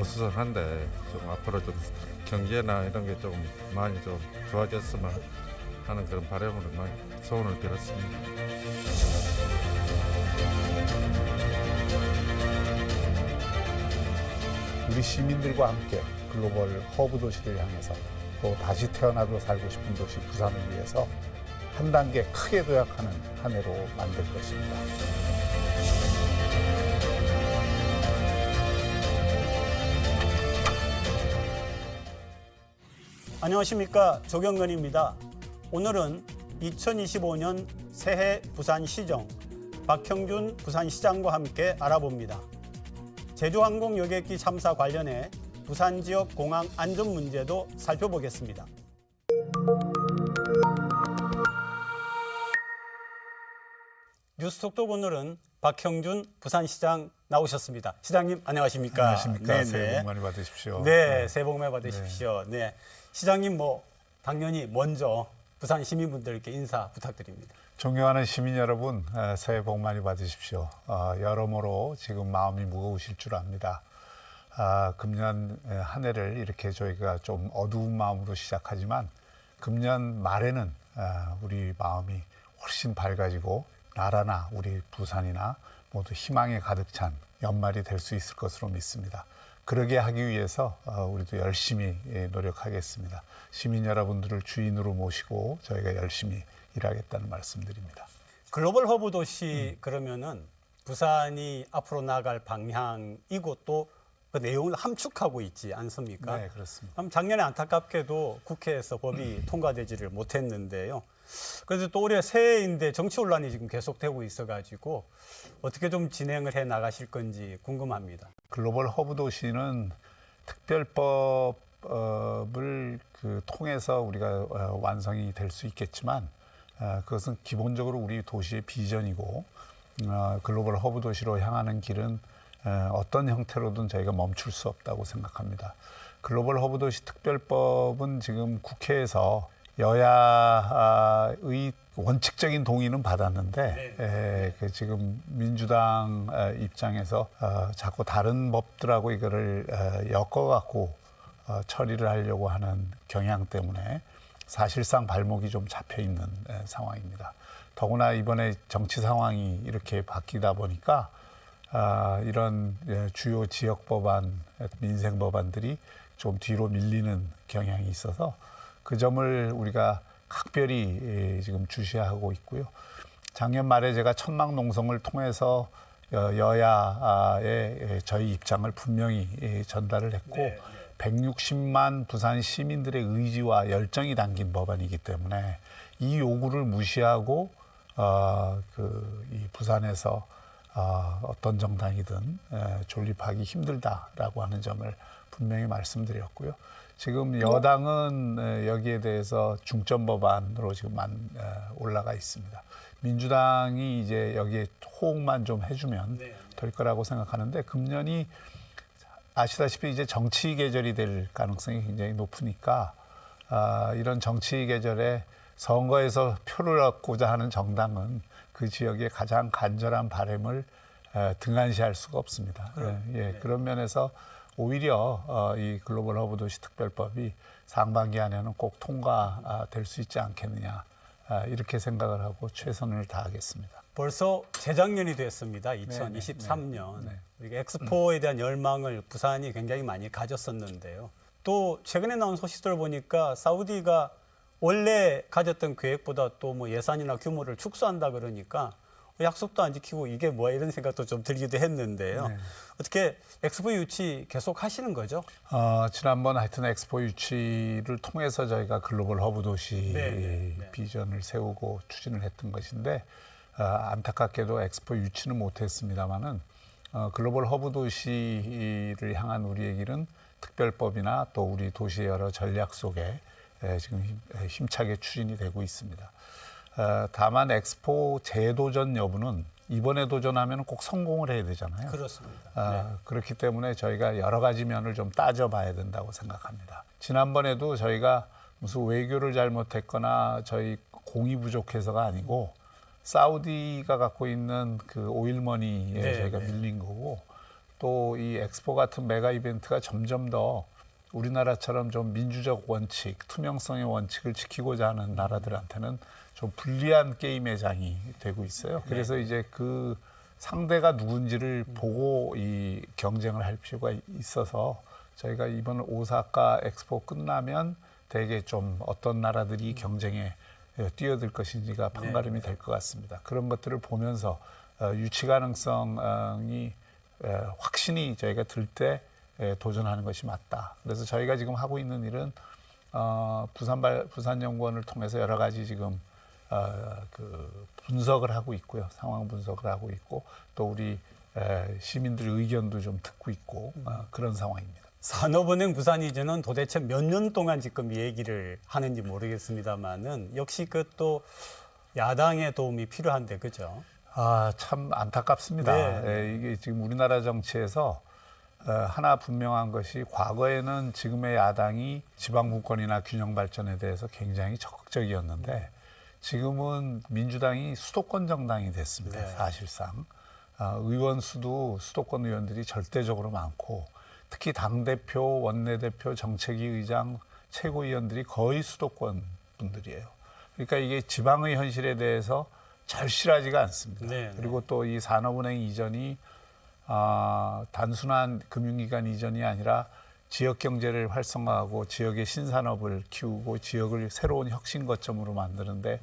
어수선한데 좀 앞으로 좀 경제나 이런 게 좀 많이 좀 좋아졌으면 하는 그런 바람으로 많이 소원을 빌었습니다. 우리 시민들과 함께 글로벌 허브 도시를 향해서 또 다시 태어나도 살고 싶은 도시 부산을 위해서 한 단계 크게 도약하는 한 해로 만들 것입니다. 안녕하십니까, 조경근입니다. 오늘은 2025년 새해 부산시정 박형준 부산시장과 함께 알아봅니다. 제주항공 여객기 참사 관련해 부산 지역 공항 안전 문제도 살펴보겠습니다. 뉴스 속독 오늘은 박형준 부산시장 나오셨습니다. 시장님 안녕하십니까? 안녕하십니까? 네네. 새해 복 많이 받으십시오. 네, 새해 복 많이 받으십시오. 네. 시장님 당연히 먼저 부산 시민분들께 인사 부탁드립니다. 존경하는 시민 여러분, 새해 복 많이 받으십시오. 여러모로 지금 마음이 무거우실 줄 압니다. 금년 한 해를 이렇게 저희가 좀 어두운 마음으로 시작하지만 금년 말에는 우리 마음이 훨씬 밝아지고 나라나 우리 부산이나 모두 희망에 가득 찬 연말이 될 수 있을 것으로 믿습니다. 그러게 하기 위해서 우리도 열심히 노력하겠습니다. 시민 여러분들을 주인으로 모시고 저희가 열심히 일하겠다는 말씀드립니다. 글로벌 허브 도시 그러면은 부산이 앞으로 나갈 방향이고 또 그 내용을 함축하고 있지 않습니까? 네, 그렇습니다. 그럼 작년에 안타깝게도 국회에서 법이 통과되지를 못했는데요. 그래도 또 올해 새해인데 정치 혼란이 지금 계속되고 있어가지고 어떻게 좀 진행을 해 나가실 건지 궁금합니다. 글로벌 허브 도시는 특별법을 통해서 우리가 완성이 될 수 있겠지만 그것은 기본적으로 우리 도시의 비전이고 글로벌 허브 도시로 향하는 길은 어떤 형태로든 저희가 멈출 수 없다고 생각합니다. 글로벌 허브 도시 특별법은 지금 국회에서 여야의 원칙적인 동의는 받았는데 지금 민주당 입장에서 자꾸 다른 법들하고 이거를 엮어갖고 처리를 하려고 하는 경향 때문에 사실상 발목이 좀 잡혀 있는 상황입니다. 더구나 이번에 정치 상황이 이렇게 바뀌다 보니까 이런 주요 지역 법안, 민생 법안들이 좀 뒤로 밀리는 경향이 있어서 그 점을 우리가 각별히 지금 주시하고 있고요. 작년 말에 제가 천막 농성을 통해서 여야의 저희 입장을 분명히 전달을 했고 160만 부산 시민들의 의지와 열정이 담긴 법안이기 때문에 이 요구를 무시하고 이 부산에서 어떤 정당이든 존립하기 힘들다라고 하는 점을 분명히 말씀드렸고요. 지금 여당은 여기에 대해서 중점 법안으로 지금 올라가 있습니다. 민주당이 이제 여기에 호응만 좀 해주면 될 거라고 생각하는데 금년이 아시다시피 이제 정치 계절이 될 가능성이 굉장히 높으니까 이런 정치 계절에 선거에서 표를 얻고자 하는 정당은 그 지역의 가장 간절한 바람을 등한시할 수가 없습니다. 그런 면에서 오히려 이 글로벌 허브 도시 특별법이 상반기 안에는 꼭 통과될 수 있지 않겠느냐 이렇게 생각을 하고 최선을 다하겠습니다. 벌써 재작년이 됐습니다. 2023년. 우리가 엑스포에 대한 열망을 부산이 굉장히 많이 가졌었는데요. 또 최근에 나온 소식들 보니까 사우디가 원래 가졌던 계획보다 또 예산이나 규모를 축소한다 그러니까 약속도 안 지키고 이게 뭐야 이런 생각도 좀 들기도 했는데요. 어떻게 엑스포 유치 계속 하시는 거죠? 지난번 하여튼 엑스포 유치를 통해서 저희가 글로벌 허브 도시 비전을 세우고 추진을 했던 것인데 안타깝게도 엑스포 유치는 못했습니다만은 글로벌 허브 도시를 향한 우리의 길은 특별법이나 또 우리 도시의 여러 전략 속에 지금 힘차게 추진이 되고 있습니다. 다만 엑스포 재도전 여부는 이번에 도전하면 꼭 성공을 해야 되잖아요. 그렇습니다. 그렇기 때문에 저희가 여러 가지 면을 좀 따져봐야 된다고 생각합니다. 지난번에도 저희가 무슨 외교를 잘못했거나 저희 공이 부족해서가 아니고 사우디가 갖고 있는 그 오일머니에 저희가 밀린 거고 또 이 엑스포 같은 메가 이벤트가 점점 더 우리나라처럼 좀 민주적 원칙, 투명성의 원칙을 지키고자 하는 나라들한테는 좀 불리한 게임의 장이 되고 있어요. 그래서 이제 그 상대가 누군지를 보고 이 경쟁을 할 필요가 있어서 저희가 이번 오사카 엑스포 끝나면 대개 좀 어떤 나라들이 경쟁에 뛰어들 것인지가 판가름이 될 것 같습니다. 그런 것들을 보면서 유치 가능성이 확신이 저희가 들 때 도전하는 것이 맞다. 그래서 저희가 지금 하고 있는 일은 부산연구원을 통해서 여러 가지 지금 그 분석을 하고 있고요. 상황 분석을 하고 있고 또 우리 시민들의 의견도 좀 듣고 있고 그런 상황입니다. 산업은행 부산이전은 도대체 몇 년 동안 지금 이 얘기를 하는지 모르겠습니다만은 역시 그 또 야당의 도움이 필요한데 그죠? 참 안타깝습니다. 네. 이게 지금 우리나라 정치에서 하나 분명한 것이 과거에는 지금의 야당이 지방분권이나 균형 발전에 대해서 굉장히 적극적이었는데 지금은 민주당이 수도권 정당이 됐습니다. 네. 사실상 의원 수도 수도권 의원들이 절대적으로 많고 특히 당대표, 원내대표, 정책위 의장, 최고위원들이 거의 수도권 분들이에요. 그러니까 이게 지방의 현실에 대해서 절실하지가 않습니다. 네, 네. 그리고 또 이 산업은행 이전이 단순한 금융기관 이전이 아니라 지역 경제를 활성화하고 지역의 신산업을 키우고 지역을 새로운 혁신 거점으로 만드는데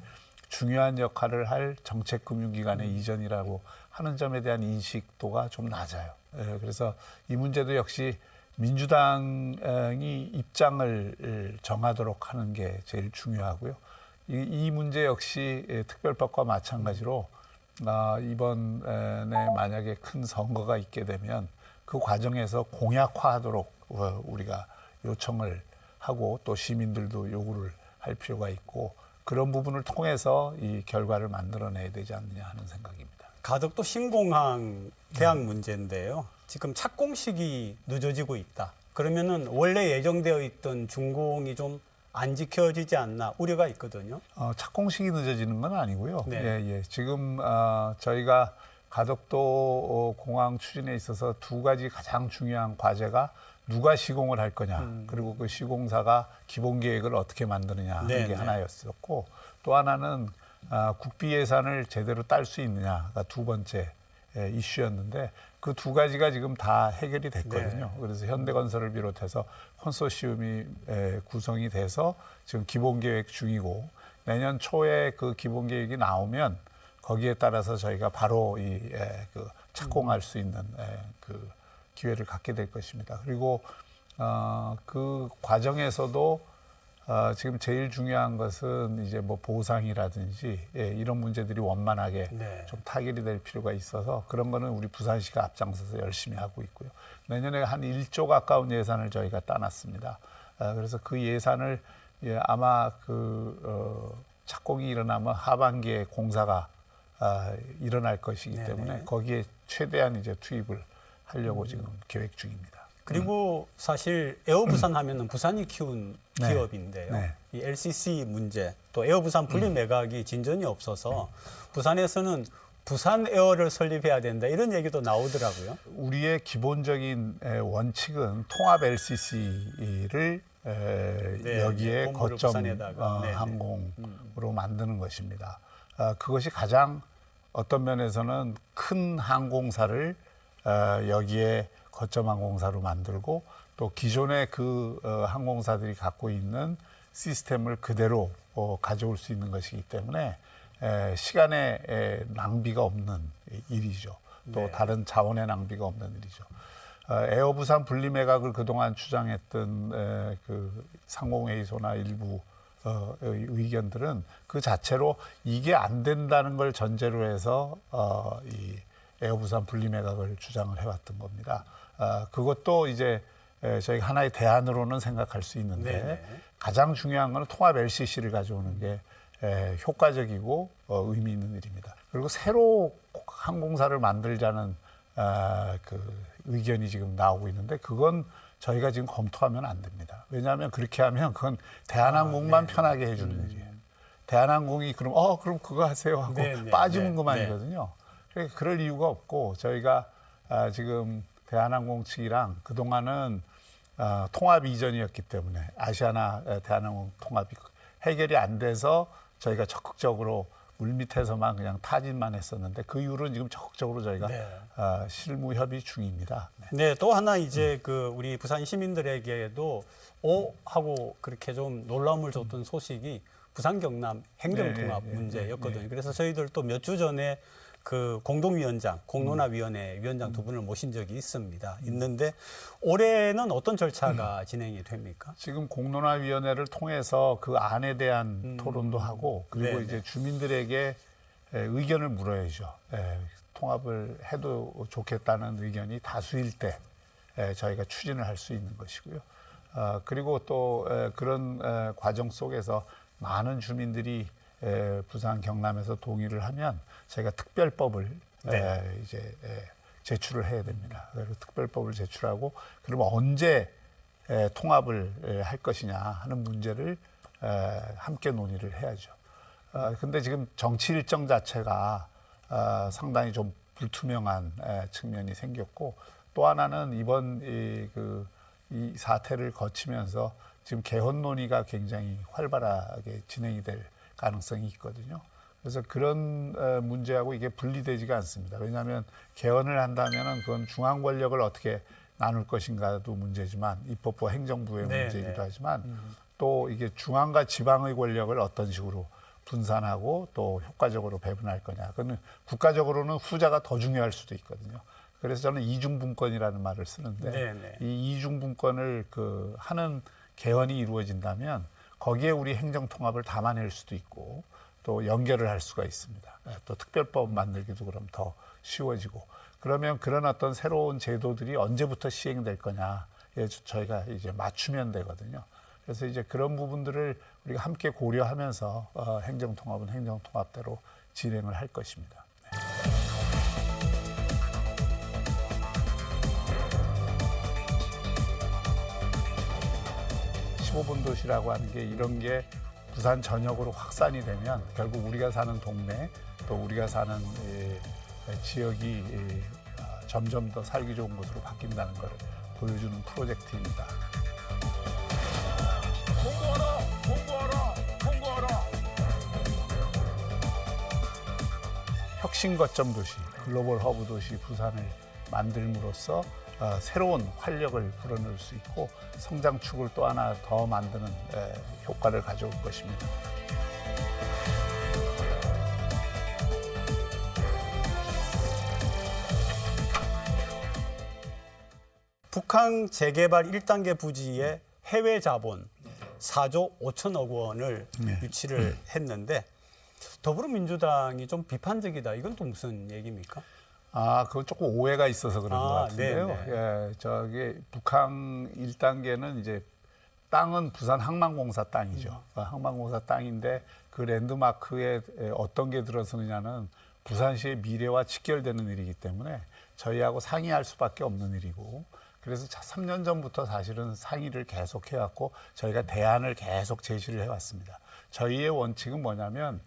중요한 역할을 할 정책 금융기관의 이전이라고 하는 점에 대한 인식도가 좀 낮아요. 그래서 이 문제도 역시 민주당이 입장을 정하도록 하는 게 제일 중요하고요. 이 문제 역시 특별법과 마찬가지로 이번에 만약에 큰 선거가 있게 되면 그 과정에서 공약화하도록 우리가 요청을 하고 또 시민들도 요구를 할 필요가 있고 그런 부분을 통해서 이 결과를 만들어내야 되지 않느냐 하는 생각입니다. 가덕도 신공항 계약 문제인데요. 지금 착공식이 늦어지고 있다. 그러면은 원래 예정되어 있던 준공이 좀 안 지켜지지 않나 우려가 있거든요. 착공식이 늦어지는 건 아니고요. 네. 지금 저희가 가덕도 공항 추진에 있어서 두 가지 가장 중요한 과제가 누가 시공을 할 거냐, 그리고 그 시공사가 기본 계획을 어떻게 만드느냐 하는 네, 게 네. 하나였었고 또 하나는 국비 예산을 제대로 딸 수 있느냐가 두 번째 이슈였는데 그 두 가지가 지금 다 해결이 됐거든요. 그래서 현대건설을 비롯해서 컨소시엄이 구성이 돼서 지금 기본계획 중이고 내년 초에 그 기본계획이 나오면 거기에 따라서 저희가 바로 그 착공할 수 있는 그 기회를 갖게 될 것입니다. 그리고 그 과정에서도 지금 제일 중요한 것은 이제 뭐 보상이라든지 이런 문제들이 원만하게 네. 좀 타결이 될 필요가 있어서 그런 거는 우리 부산시가 앞장서서 열심히 하고 있고요. 내년에 한 1조 가까운 예산을 저희가 따놨습니다. 그래서 그 예산을 아마 그 착공이 일어나면 하반기에 공사가 일어날 것이기 네네. 때문에 거기에 최대한 이제 투입을 하려고 지금 계획 중입니다. 그리고 사실 에어부산 하면은 부산이 키운 네. 기업인데요. 네. 이 LCC 문제 또 에어부산 분리 매각이 진전이 없어서 부산에서는 부산 에어를 설립해야 된다 이런 얘기도 나오더라고요. 우리의 기본적인 원칙은 통합 LCC를 여기에 본부를 거점 부산에다가. 네네. 항공으로 만드는 것입니다. 그것이 가장 어떤 면에서는 큰 항공사를 여기에 거점 항공사로 만들고 또 기존의 그 항공사들이 갖고 있는 시스템을 그대로 가져올 수 있는 것이기 때문에 시간의 낭비가 없는 일이죠. 또 네. 다른 자원의 낭비가 없는 일이죠. 에어부산 분리 매각을 그동안 주장했던 그 상공회의소나 일부 의견들은 그 자체로 이게 안 된다는 걸 전제로 해서 이 에어부산 분리 매각을 주장을 해왔던 겁니다. 그것도 이제 저희가 하나의 대안으로는 생각할 수 있는데 네네. 가장 중요한 건 통합 LCC를 가져오는 게 효과적이고 의미 있는 일입니다. 그리고 새로 항공사를 만들자는 그 의견이 지금 나오고 있는데 그건 저희가 지금 검토하면 안 됩니다. 왜냐하면 그렇게 하면 그건 대한항공만 편하게 해주는 일이에요. 대한항공이 그럼 그거 하세요 하고 네네. 빠지는 네. 것만이거든요. 그러니까 그럴 이유가 없고 저희가 지금 대한항공 측이랑 그동안은 통합 이전이었기 때문에 아시아나 대한항공 통합이 해결이 안 돼서 저희가 적극적으로 물밑에서만 그냥 타진만 했었는데 그 이후로는 지금 적극적으로 저희가 네. 실무 협의 중입니다. 네. 네, 또 하나 이제 그 우리 부산 시민들에게도 하고 그렇게 좀 놀라움을 줬던 소식이 부산 경남 행정통합 문제였거든요. 그래서 저희들 또 몇 주 전에 그 공동위원장, 공론화위원회 위원장 두 분을 모신 적이 있는데 올해는 어떤 절차가 진행이 됩니까? 지금 공론화위원회를 통해서 그 안에 대한 토론도 하고 그리고 네네. 이제 주민들에게 의견을 물어야죠. 통합을 해도 좋겠다는 의견이 다수일 때 저희가 추진을 할 수 있는 것이고요. 그리고 또 그런 과정 속에서 많은 주민들이 부산 경남에서 동의를 하면 저희가 특별법을 이제 제출을 해야 됩니다. 그리고 특별법을 제출하고 그러면 언제 통합을 할 것이냐 하는 문제를 함께 논의를 해야죠. 근데 지금 정치 일정 자체가 상당히 좀 불투명한 측면이 생겼고 또 하나는 이번 이 사태를 거치면서 지금 개헌 논의가 굉장히 활발하게 진행이 될 가능성이 있거든요. 그래서 그런 문제하고 이게 분리되지가 않습니다. 왜냐하면 개헌을 한다면은 그건 중앙 권력을 어떻게 나눌 것인가도 문제지만 입법부 행정부의 문제이기도 하지만 또 이게 중앙과 지방의 권력을 어떤 식으로 분산하고 또 효과적으로 배분할 거냐. 그건 국가적으로는 후자가 더 중요할 수도 있거든요. 그래서 저는 이중분권이라는 말을 쓰는데 이 이중분권을 하는 개헌이 이루어진다면 거기에 우리 행정통합을 담아낼 수도 있고 또 연결을 할 수가 있습니다. 또 특별법 만들기도 그럼 더 쉬워지고 그러면 그런 어떤 새로운 제도들이 언제부터 시행될 거냐에 저희가 이제 맞추면 되거든요. 그래서 이제 그런 부분들을 우리가 함께 고려하면서 행정통합은 행정통합대로 진행을 할 것입니다. 15분 도시라고 하는 게 이런 게 부산 전역으로 확산이 되면 결국 우리가 사는 동네 또 우리가 사는 지역이 점점 더 살기 좋은 곳으로 바뀐다는 걸 보여주는 프로젝트입니다. 공부하라! 공부하라! 공부하라! 혁신 거점 도시, 글로벌 허브 도시 부산을 만들므로써 새로운 활력을 불어넣을 수 있고 성장축을 또 하나 더 만드는 효과를 가져올 것입니다. 북항 재개발 1단계 부지에 해외 자본 4조 5천억 원을 유치를 했는데 더불어민주당이 좀 비판적이다. 이건 또 무슨 얘기입니까? 그건 조금 오해가 있어서 그런 것 같은데요. 네네. 저기 북항 1단계는 이제 땅은 부산 항만공사 땅이죠. 항만공사 땅인데 그 랜드마크에 어떤 게 들어서느냐는 부산시의 미래와 직결되는 일이기 때문에 저희하고 상의할 수밖에 없는 일이고 그래서 3년 전부터 사실은 상의를 계속 해왔고 저희가 대안을 계속 제시를 해왔습니다. 저희의 원칙은 뭐냐면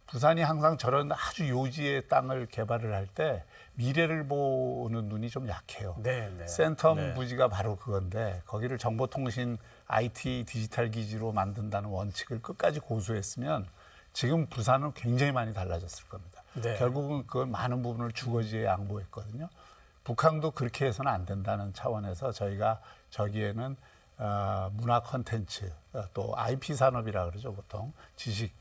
부산이 항상 저런 아주 요지의 땅을 개발을 할 때 미래를 보는 눈이 좀 약해요. 센텀 부지가 바로 그건데 거기를 정보통신 IT 디지털 기지로 만든다는 원칙을 끝까지 고수했으면 지금 부산은 굉장히 많이 달라졌을 겁니다. 결국은 그 많은 부분을 주거지에 양보했거든요. 북한도 그렇게 해서는 안 된다는 차원에서 저희가 저기에는 문화 콘텐츠 또 IP 산업이라 그러죠. 보통 지식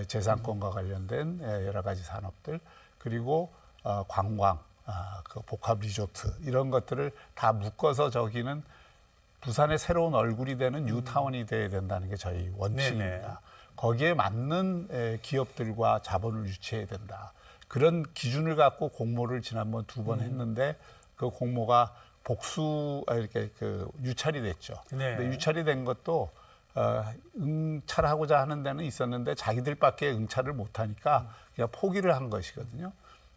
재산권과 관련된 여러 가지 산업들 그리고 관광, 그 복합 리조트 이런 것들을 다 묶어서 저기는 부산의 새로운 얼굴이 되는 뉴타운이 돼야 된다는 게 저희 원칙입니다. 거기에 맞는 기업들과 자본을 유치해야 된다. 그런 기준을 갖고 공모를 지난번 2번 했는데 그 공모가 이렇게 유찰이 됐죠. 근데 유찰이 된 것도 응찰하고자 하는 데는 있었는데 자기들밖에 응찰을 못하니까 그냥 포기를 한 것이거든요.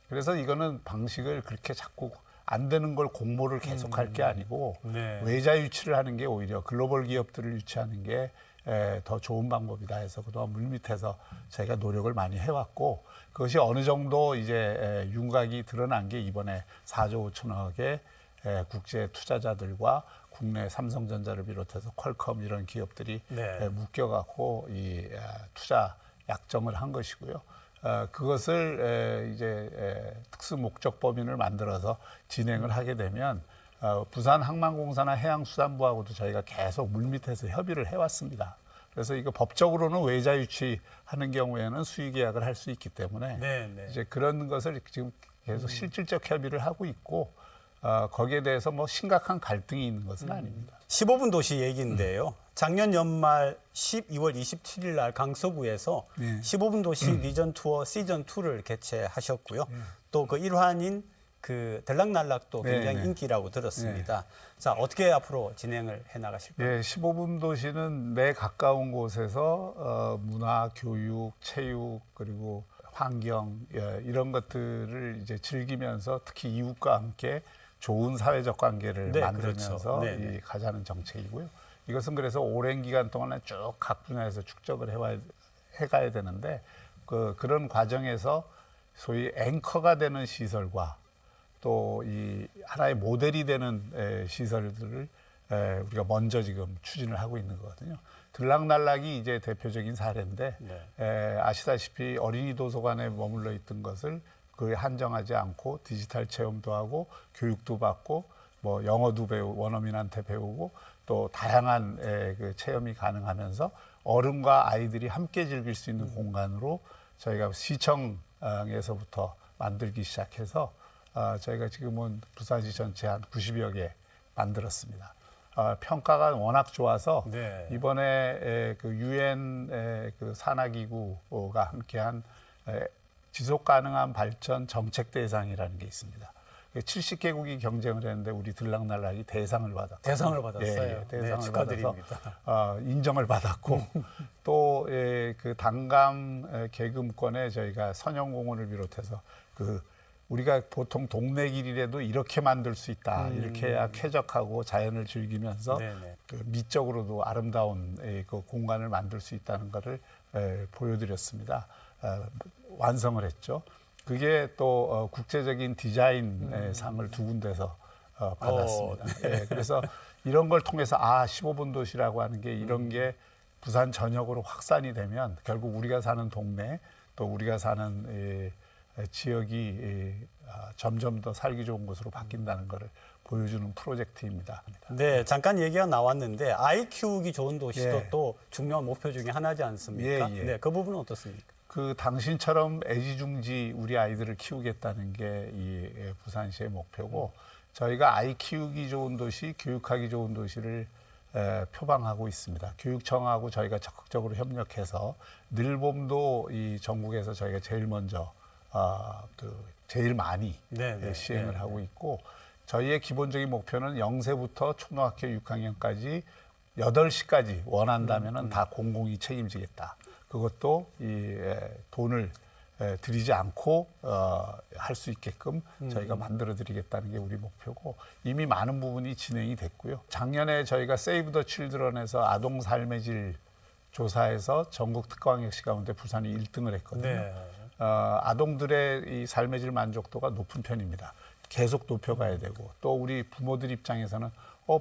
그래서 이거는 방식을 그렇게 자꾸 안 되는 걸 공모를 계속할 게 아니고 외자 유치를 하는 게 오히려 글로벌 기업들을 유치하는 게 더 좋은 방법이다 해서 그동안 물밑에서 저희가 노력을 많이 해왔고 그것이 어느 정도 이제 윤곽이 드러난 게 이번에 4조 5천억의 국제 투자자들과 국내 삼성전자를 비롯해서 퀄컴 이런 기업들이 네. 묶여갖고 이 투자 약정을 한 것이고요. 그것을 이제 특수 목적 법인을 만들어서 진행을 하게 되면 부산항만공사나 해양수산부하고도 저희가 계속 물밑에서 협의를 해왔습니다. 그래서 이거 법적으로는 외자 유치하는 경우에는 수의 계약을 할 수 있기 때문에 네, 네. 이제 그런 것을 지금 계속 실질적 협의를 하고 있고 거기에 대해서 뭐 심각한 갈등이 있는 것은 아닙니다. 15분 도시 얘기인데요. 작년 연말 12월 27일 날 강서구에서 네. 15분 도시 리전 투어 시즌 2를 개최하셨고요. 또 그 일환인 그 들락날락도 네, 굉장히 네. 인기라고 들었습니다. 자, 어떻게 앞으로 진행을 해 나가실까요? 예, 15분 도시는 내 가까운 곳에서 문화, 교육, 체육 그리고 환경 이런 것들을 이제 즐기면서 특히 이웃과 함께 좋은 사회적 관계를 네, 만들면서 그렇죠. 네, 네. 가자는 정책이고요. 이것은 그래서 오랜 기간 동안에 쭉 각 분야에서 축적을 해가야 되는데 그런 과정에서 소위 앵커가 되는 시설과 또 이 하나의 모델이 되는 시설들을 우리가 먼저 지금 추진을 하고 있는 거거든요. 들락날락이 이제 대표적인 사례인데 네. 아시다시피 어린이 도서관에 머물러 있던 것을 그에 한정하지 않고 디지털 체험도 하고 교육도 받고 뭐 영어도 원어민한테 배우고 또 다양한 그 체험이 가능하면서 어른과 아이들이 함께 즐길 수 있는 공간으로 저희가 시청에서부터 만들기 시작해서 저희가 지금은 부산시 전체 한 90여 개 만들었습니다. 평가가 워낙 좋아서 네. 이번에 그 유엔 그 산하기구가 함께한 지속 가능한 발전 정책 대상이라는 게 있습니다. 70개국이 경쟁을 했는데 우리 들락날락이 대상을 받았고 대상을 받았어요. 대상을 네, 축하드립니다. 받아서 인정을 받았고 또 그 단감 계금권에 저희가 선영공원을 비롯해서 그 우리가 보통 동네 길이라도 이렇게 만들 수 있다. 이렇게 해야 쾌적하고 자연을 즐기면서 네네. 그 미적으로도 아름다운 그 공간을 만들 수 있다는 것을 보여드렸습니다. 완성을 했죠. 그게 또 국제적인 디자인 상을 두 군데서 받았습니다. 네. 그래서 이런 걸 통해서 15분 도시라고 하는 게 이런 게 부산 전역으로 확산이 되면 결국 우리가 사는 동네 또 우리가 사는 지역이 점점 더 살기 좋은 곳으로 바뀐다는 것을 보여주는 프로젝트입니다. 네, 잠깐 얘기가 나왔는데 아이 키우기 좋은 도시도 예. 또 중요한 목표 중에 하나지 않습니까? 예, 예. 네, 그 부분은 어떻습니까? 그 당신처럼 애지중지 우리 아이들을 키우겠다는 게 이 부산시의 목표고 저희가 아이 키우기 좋은 도시, 교육하기 좋은 도시를 표방하고 있습니다. 교육청하고 저희가 적극적으로 협력해서 늘봄도 이 전국에서 저희가 제일 먼저 제일 많이 네, 네, 시행을 네, 하고 있고 저희의 기본적인 목표는 0세부터 초등학교 6학년까지 8시까지 원한다면은 다 공공이 책임지겠다. 그것도 이 돈을 들이지 않고 할 수 있게끔 저희가 만들어드리겠다는 게 우리 목표고 이미 많은 부분이 진행이 됐고요. 작년에 저희가 세이브 더 칠드런에서 아동 삶의 질 조사에서 전국 특광역시 가운데 부산이 1등을 했거든요. 네. 아동들의 이 삶의 질 만족도가 높은 편입니다. 계속 높여가야 되고 또 우리 부모들 입장에서는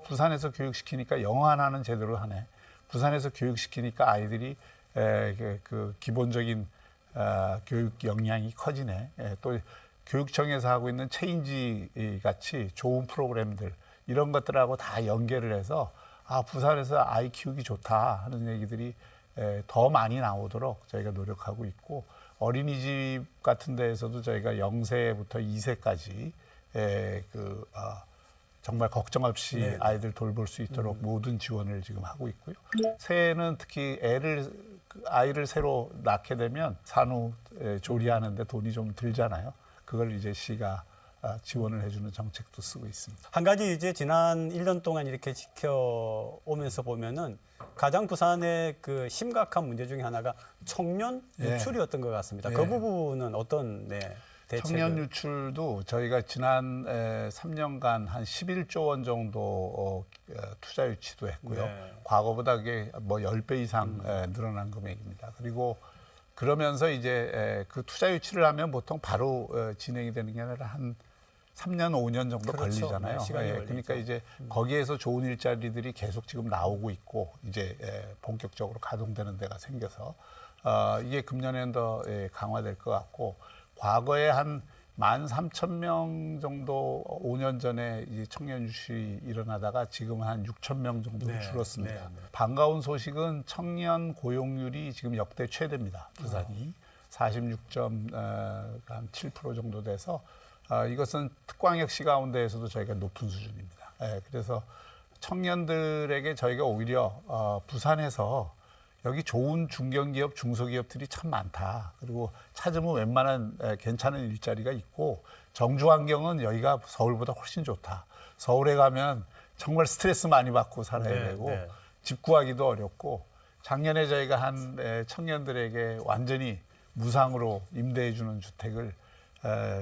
부산에서 교육시키니까 영어 하나는 제대로 하네. 부산에서 교육시키니까 아이들이 그 기본적인 교육 역량이 커지네. 또 교육청에서 하고 있는 체인지 같이 좋은 프로그램들 이런 것들하고 다 연계를 해서 부산에서 아이 키우기 좋다 하는 얘기들이 더 많이 나오도록 저희가 노력하고 있고 어린이집 같은 데에서도 저희가 0세부터 2세까지 정말 걱정 없이 네. 아이들 돌볼 수 있도록 모든 지원을 지금 하고 있고요. 새해는 특히 아이를 새로 낳게 되면 산후 조리하는데 돈이 좀 들잖아요. 그걸 이제 시가 지원을 해주는 정책도 쓰고 있습니다. 한 가지 이제 지난 1년 동안 이렇게 지켜오면서 보면은 가장 부산의 그 심각한 문제 중에 하나가 청년 예. 유출이었던 것 같습니다. 예. 그 부분은 어떤 대책을? 청년 유출도 저희가 지난 3년간 한 11조 원 정도 투자 유치도 했고요. 네. 과거보다 그게 뭐 10배 이상 늘어난 금액입니다. 그리고 그러면서 이제 그 투자 유치를 하면 보통 바로 진행이 되는 게 아니라 한 3년, 5년 정도 그렇죠. 걸리잖아요. 네, 시간이 걸리죠. 그러니까 이제 거기에서 좋은 일자리들이 계속 지금 나오고 있고 이제 본격적으로 가동되는 데가 생겨서 이게 금년에는 더 강화될 것 같고 과거에 한 13,000명 정도 5년 전에 이 청년 유출이 일어나다가 지금은 한 6,000명 정도로 네, 줄었습니다. 네, 네. 반가운 소식은 청년 고용률이 지금 역대 최대입니다. 부산이 46.7% 정도 돼서 이것은 특광역시 가운데에서도 저희가 높은 수준입니다. 그래서 청년들에게 저희가 오히려 부산에서 여기 좋은 중견기업, 중소기업들이 참 많다. 그리고 찾으면 웬만한 괜찮은 일자리가 있고 정주 환경은 여기가 서울보다 훨씬 좋다. 서울에 가면 정말 스트레스 많이 받고 살아야 네, 되고 네. 집 구하기도 어렵고 작년에 저희가 한 청년들에게 완전히 무상으로 임대해 주는 주택을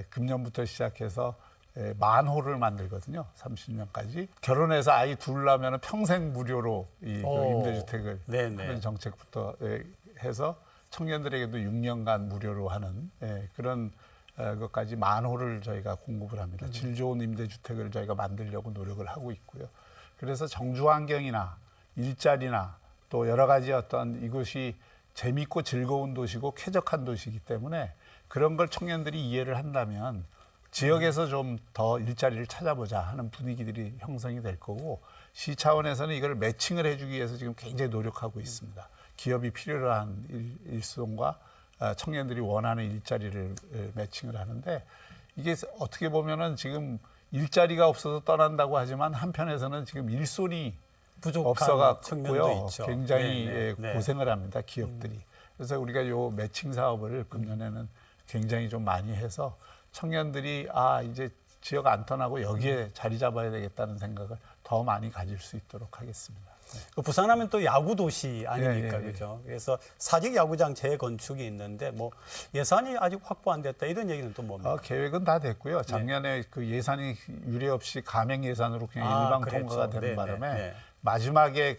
금년부터 시작해서 10,000호를 만들거든요. 30년까지. 결혼해서 아이 둘 낳으면 평생 무료로 이 임대주택을 네네. 하는 정책부터 해서 청년들에게도 6년간 무료로 하는 그런 것까지 10,000호를 저희가 공급을 합니다. 질 좋은 임대주택을 저희가 만들려고 노력을 하고 있고요. 그래서 정주 환경이나 일자리나 또 여러 가지 어떤 이곳이 재밌고 즐거운 도시고 쾌적한 도시이기 때문에 그런 걸 청년들이 이해를 한다면 지역에서 좀 더 일자리를 찾아보자 하는 분위기들이 형성이 될 거고 시 차원에서는 이걸 매칭을 해주기 위해서 지금 굉장히 노력하고 있습니다. 기업이 필요로 한 일손과 청년들이 원하는 일자리를 매칭을 하는데 이게 어떻게 보면은 지금 일자리가 없어서 떠난다고 하지만 한편에서는 지금 일손이 부족한 측면도 없어갖고요. 있죠. 굉장히 네. 고생을 합니다. 기업들이. 그래서 우리가 요 매칭 사업을 금년에는 굉장히 좀 많이 해서 청년들이 이제 지역 안 떠나고 여기에 자리 잡아야 되겠다는 생각을 더 많이 가질 수 있도록 하겠습니다. 그 부산하면 또 야구 도시 아닙니까, 예, 예, 예. 그죠? 그래서 사직 야구장 재건축이 있는데 뭐 예산이 아직 확보 안 됐다 이런 얘기는 또 뭡니까? 계획은 다 됐고요. 작년에 그 예산이 유례 없이 가맹 예산으로 그냥 일방 그랬죠. 통과가 되는 네, 바람에 네. 마지막에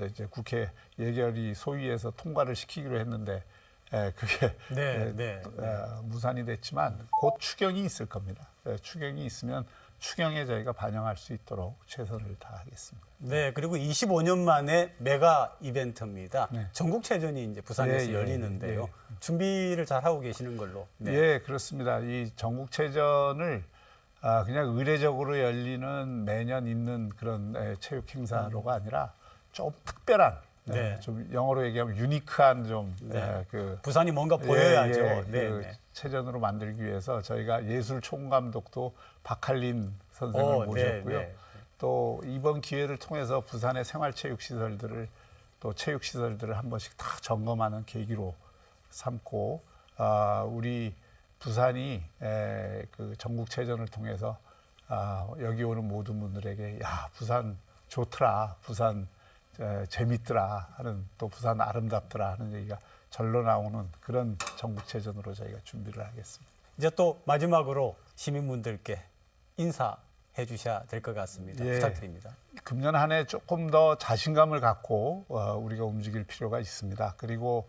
이제 국회 예결위 소위에서 통과를 시키기로 했는데 그게 무산이 됐지만 곧 추경이 있을 겁니다. 추경이 있으면 추경에 저희가 반영할 수 있도록 최선을 다하겠습니다. 네, 그리고 25년 만에 메가 이벤트입니다. 네. 전국체전이 이제 부산에서 예, 열리는데요. 준비를 잘 하고 계시는 걸로. 네. 예, 그렇습니다. 이 전국체전을 그냥 의례적으로 열리는 매년 있는 그런 체육 행사로가 아니라 좀 특별한, 네. 좀 영어로 얘기하면 유니크한 좀 부산이 뭔가 보여야죠. 네, 그 네. 체전으로 만들기 위해서 저희가 예술 총감독도 박할린 선생을 모셨고요. 네. 또 이번 기회를 통해서 부산의 생활체육시설들을 또 체육시설들을 한 번씩 다 점검하는 계기로 삼고 우리 부산이 그 전국체전을 통해서 여기 오는 모든 분들에게 야 부산 좋더라, 부산 재밌더라 하는 또 부산 아름답더라 하는 얘기가 절로 나오는 그런 전국체전으로 저희가 준비를 하겠습니다. 이제 또 마지막으로 시민분들께 인사해 주셔야 될 것 같습니다. 예. 부탁드립니다. 금년 한 해 조금 더 자신감을 갖고 우리가 움직일 필요가 있습니다. 그리고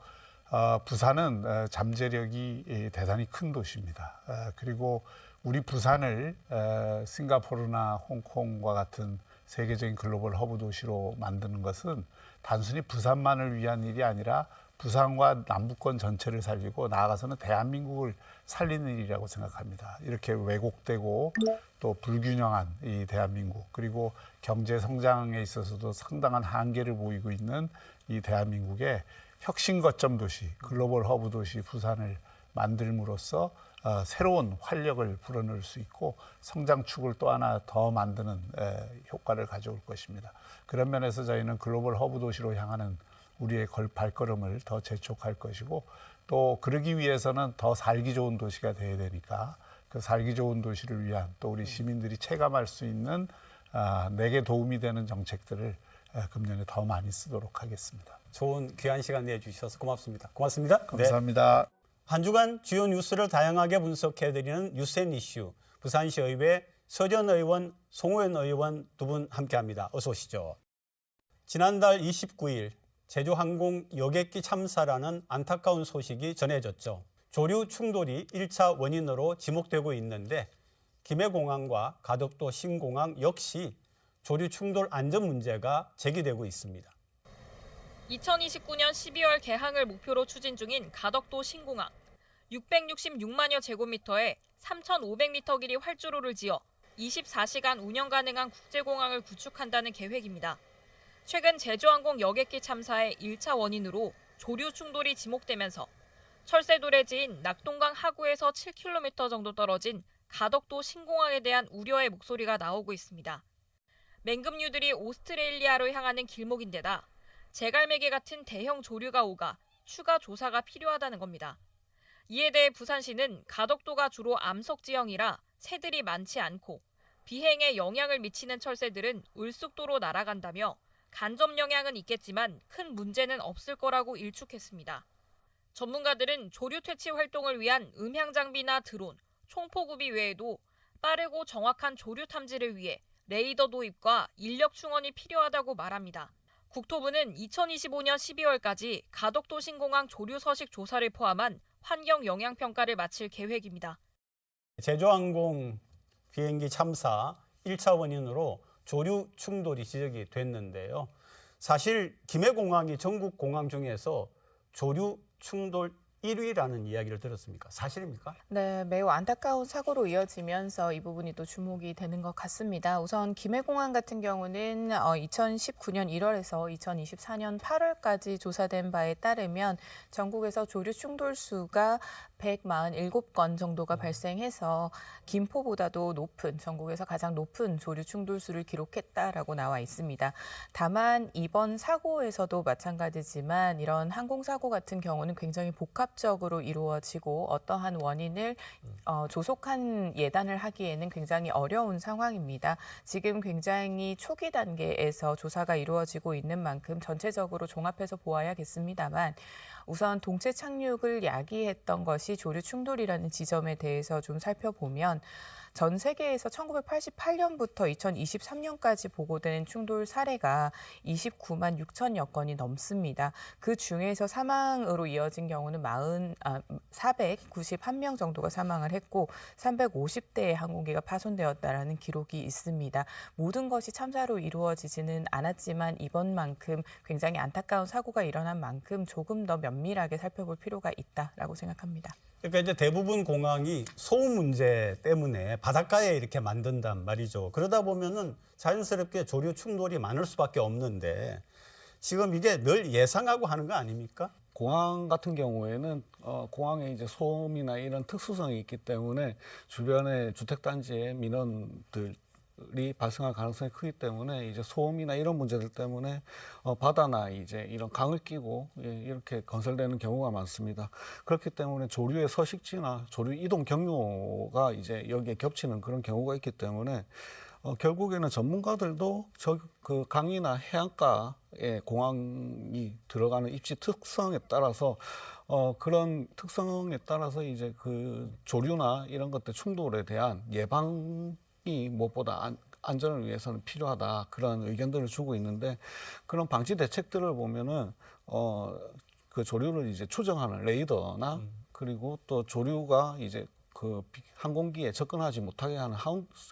부산은 잠재력이 대단히 큰 도시입니다. 그리고 우리 부산을 싱가포르나 홍콩과 같은 세계적인 글로벌 허브 도시로 만드는 것은 단순히 부산만을 위한 일이 아니라 부산과 남부권 전체를 살리고 나아가서는 대한민국을 살리는 일이라고 생각합니다. 이렇게 왜곡되고 또 불균형한 이 대한민국, 그리고 경제 성장에 있어서도 상당한 한계를 보이고 있는 이 대한민국의 혁신 거점 도시, 글로벌 허브 도시 부산을 만들므로써 새로운 활력을 불어넣을 수 있고 성장축을 또 하나 더 만드는 효과를 가져올 것입니다. 그런 면에서 저희는 글로벌 허브 도시로 향하는 우리의 발걸음을 더 재촉할 것이고 또 그러기 위해서는 더 살기 좋은 도시가 돼야 되니까 그 살기 좋은 도시를 위한 또 우리 시민들이 체감할 수 있는 내게 도움이 되는 정책들을 금년에 더 많이 쓰도록 하겠습니다. 좋은 귀한 시간 내주셔서 고맙습니다. 고맙습니다. 감사합니다. 네. 한 주간 주요 뉴스를 다양하게 분석해드리는 뉴스앤 이슈. 부산시의회 서전 의원, 송호연 의원 두 분 함께합니다. 어서 오시죠. 지난달 29일 제주항공 여객기 참사라는 안타까운 소식이 전해졌죠. 조류 충돌이 1차 원인으로 지목되고 있는데 김해공항과 가덕도 신공항 역시 조류 충돌 안전 문제가 제기되고 있습니다. 2029년 12월 개항을 목표로 추진 중인 가덕도 신공항. 666만여 제곱미터에 3,500m 길이 활주로를 지어 24시간 운영 가능한 국제공항을 구축한다는 계획입니다. 최근 제주항공 여객기 참사의 1차 원인으로 조류 충돌이 지목되면서 철새도래지인 낙동강 하구에서 7km 정도 떨어진 가덕도 신공항에 대한 우려의 목소리가 나오고 있습니다. 맹금류들이 오스트레일리아로 향하는 길목인데다 제갈매기 같은 대형 조류가 오가 추가 조사가 필요하다는 겁니다. 이에 대해 부산시는 가덕도가 주로 암석 지형이라 새들이 많지 않고 비행에 영향을 미치는 철새들은 울쑥도로 날아간다며 간접 영향은 있겠지만 큰 문제는 없을 거라고 일축했습니다. 전문가들은 조류 퇴치 활동을 위한 음향 장비나 드론, 총포구비 외에도 빠르고 정확한 조류 탐지를 위해 레이더 도입과 인력 충원이 필요하다고 말합니다. 국토부는 2025년 12월까지 가덕도 신공항 조류 서식 조사를 포함한 환경 영향 평가를 마칠 계획입니다. 제주항공 비행기 참사 1차 원인으로 조류 충돌이 지적이 됐는데요. 사실 김해공항이 전국 공항 중에서 조류 충돌 1위라는 이야기를 들었습니까? 사실입니까? 네, 매우 안타까운 사고로 이어지면서 이 부분이 또 주목이 되는 것 같습니다. 우선 김해공항 같은 경우는 2019년 1월에서 2024년 8월까지 조사된 바에 따르면 전국에서 조류 충돌 수가 147건 정도가 발생해서 김포보다도 높은, 전국에서 가장 높은 조류 충돌 수를 기록했다라고 나와 있습니다. 다만 이번 사고에서도 마찬가지지만 이런 항공사고 같은 경우는 굉장히 복합적으로 이루어지고 어떠한 원인을 조속한 예단을 하기에는 굉장히 어려운 상황입니다. 지금 굉장히 초기 단계에서 조사가 이루어지고 있는 만큼 전체적으로 종합해서 보아야겠습니다만 우선 동체 착륙을 야기했던 것이 조류 충돌이라는 지점에 대해서 좀 살펴보면 전 세계에서 1988년부터 2023년까지 보고된 충돌 사례가 29만 6천여 건이 넘습니다. 그 중에서 사망으로 이어진 경우는 491명 정도가 사망을 했고 350대의 항공기가 파손되었다라는 기록이 있습니다. 모든 것이 참사로 이루어지지는 않았지만 이번만큼 굉장히 안타까운 사고가 일어난 만큼 조금 더 면밀하게 살펴볼 필요가 있다라고 생각합니다. 그러니까 이제 대부분 공항이 소음 문제 때문에 바닷가에 이렇게 만든단 말이죠. 그러다 보면은 자연스럽게 조류 충돌이 많을 수밖에 없는데 지금 이게 늘 예상하고 하는 거 아닙니까? 공항 같은 경우에는 공항에 이제 소음이나 이런 특수성이 있기 때문에 주변의 주택단지의 민원들이 발생할 가능성이 크기 때문에 이제 소음이나 이런 문제들 때문에 바다나 이제 이런 강을 끼고 이렇게 건설되는 경우가 많습니다. 그렇기 때문에 조류의 서식지나 조류 이동 경로가 이제 여기에 겹치는 그런 경우가 있기 때문에 결국에는 전문가들도 그 강이나 해안가에 공항이 들어가는 입지 특성에 따라서 그런 특성에 따라서 이제 그 조류나 이런 것들 충돌에 대한 예방이 무엇보다 안전을 위해서는 필요하다 그런 의견들을 주고 있는데 그런 방지 대책들을 보면은 그 조류를 이제 추정하는 레이더나 그리고 또 조류가 이제 그 항공기에 접근하지 못하게 하는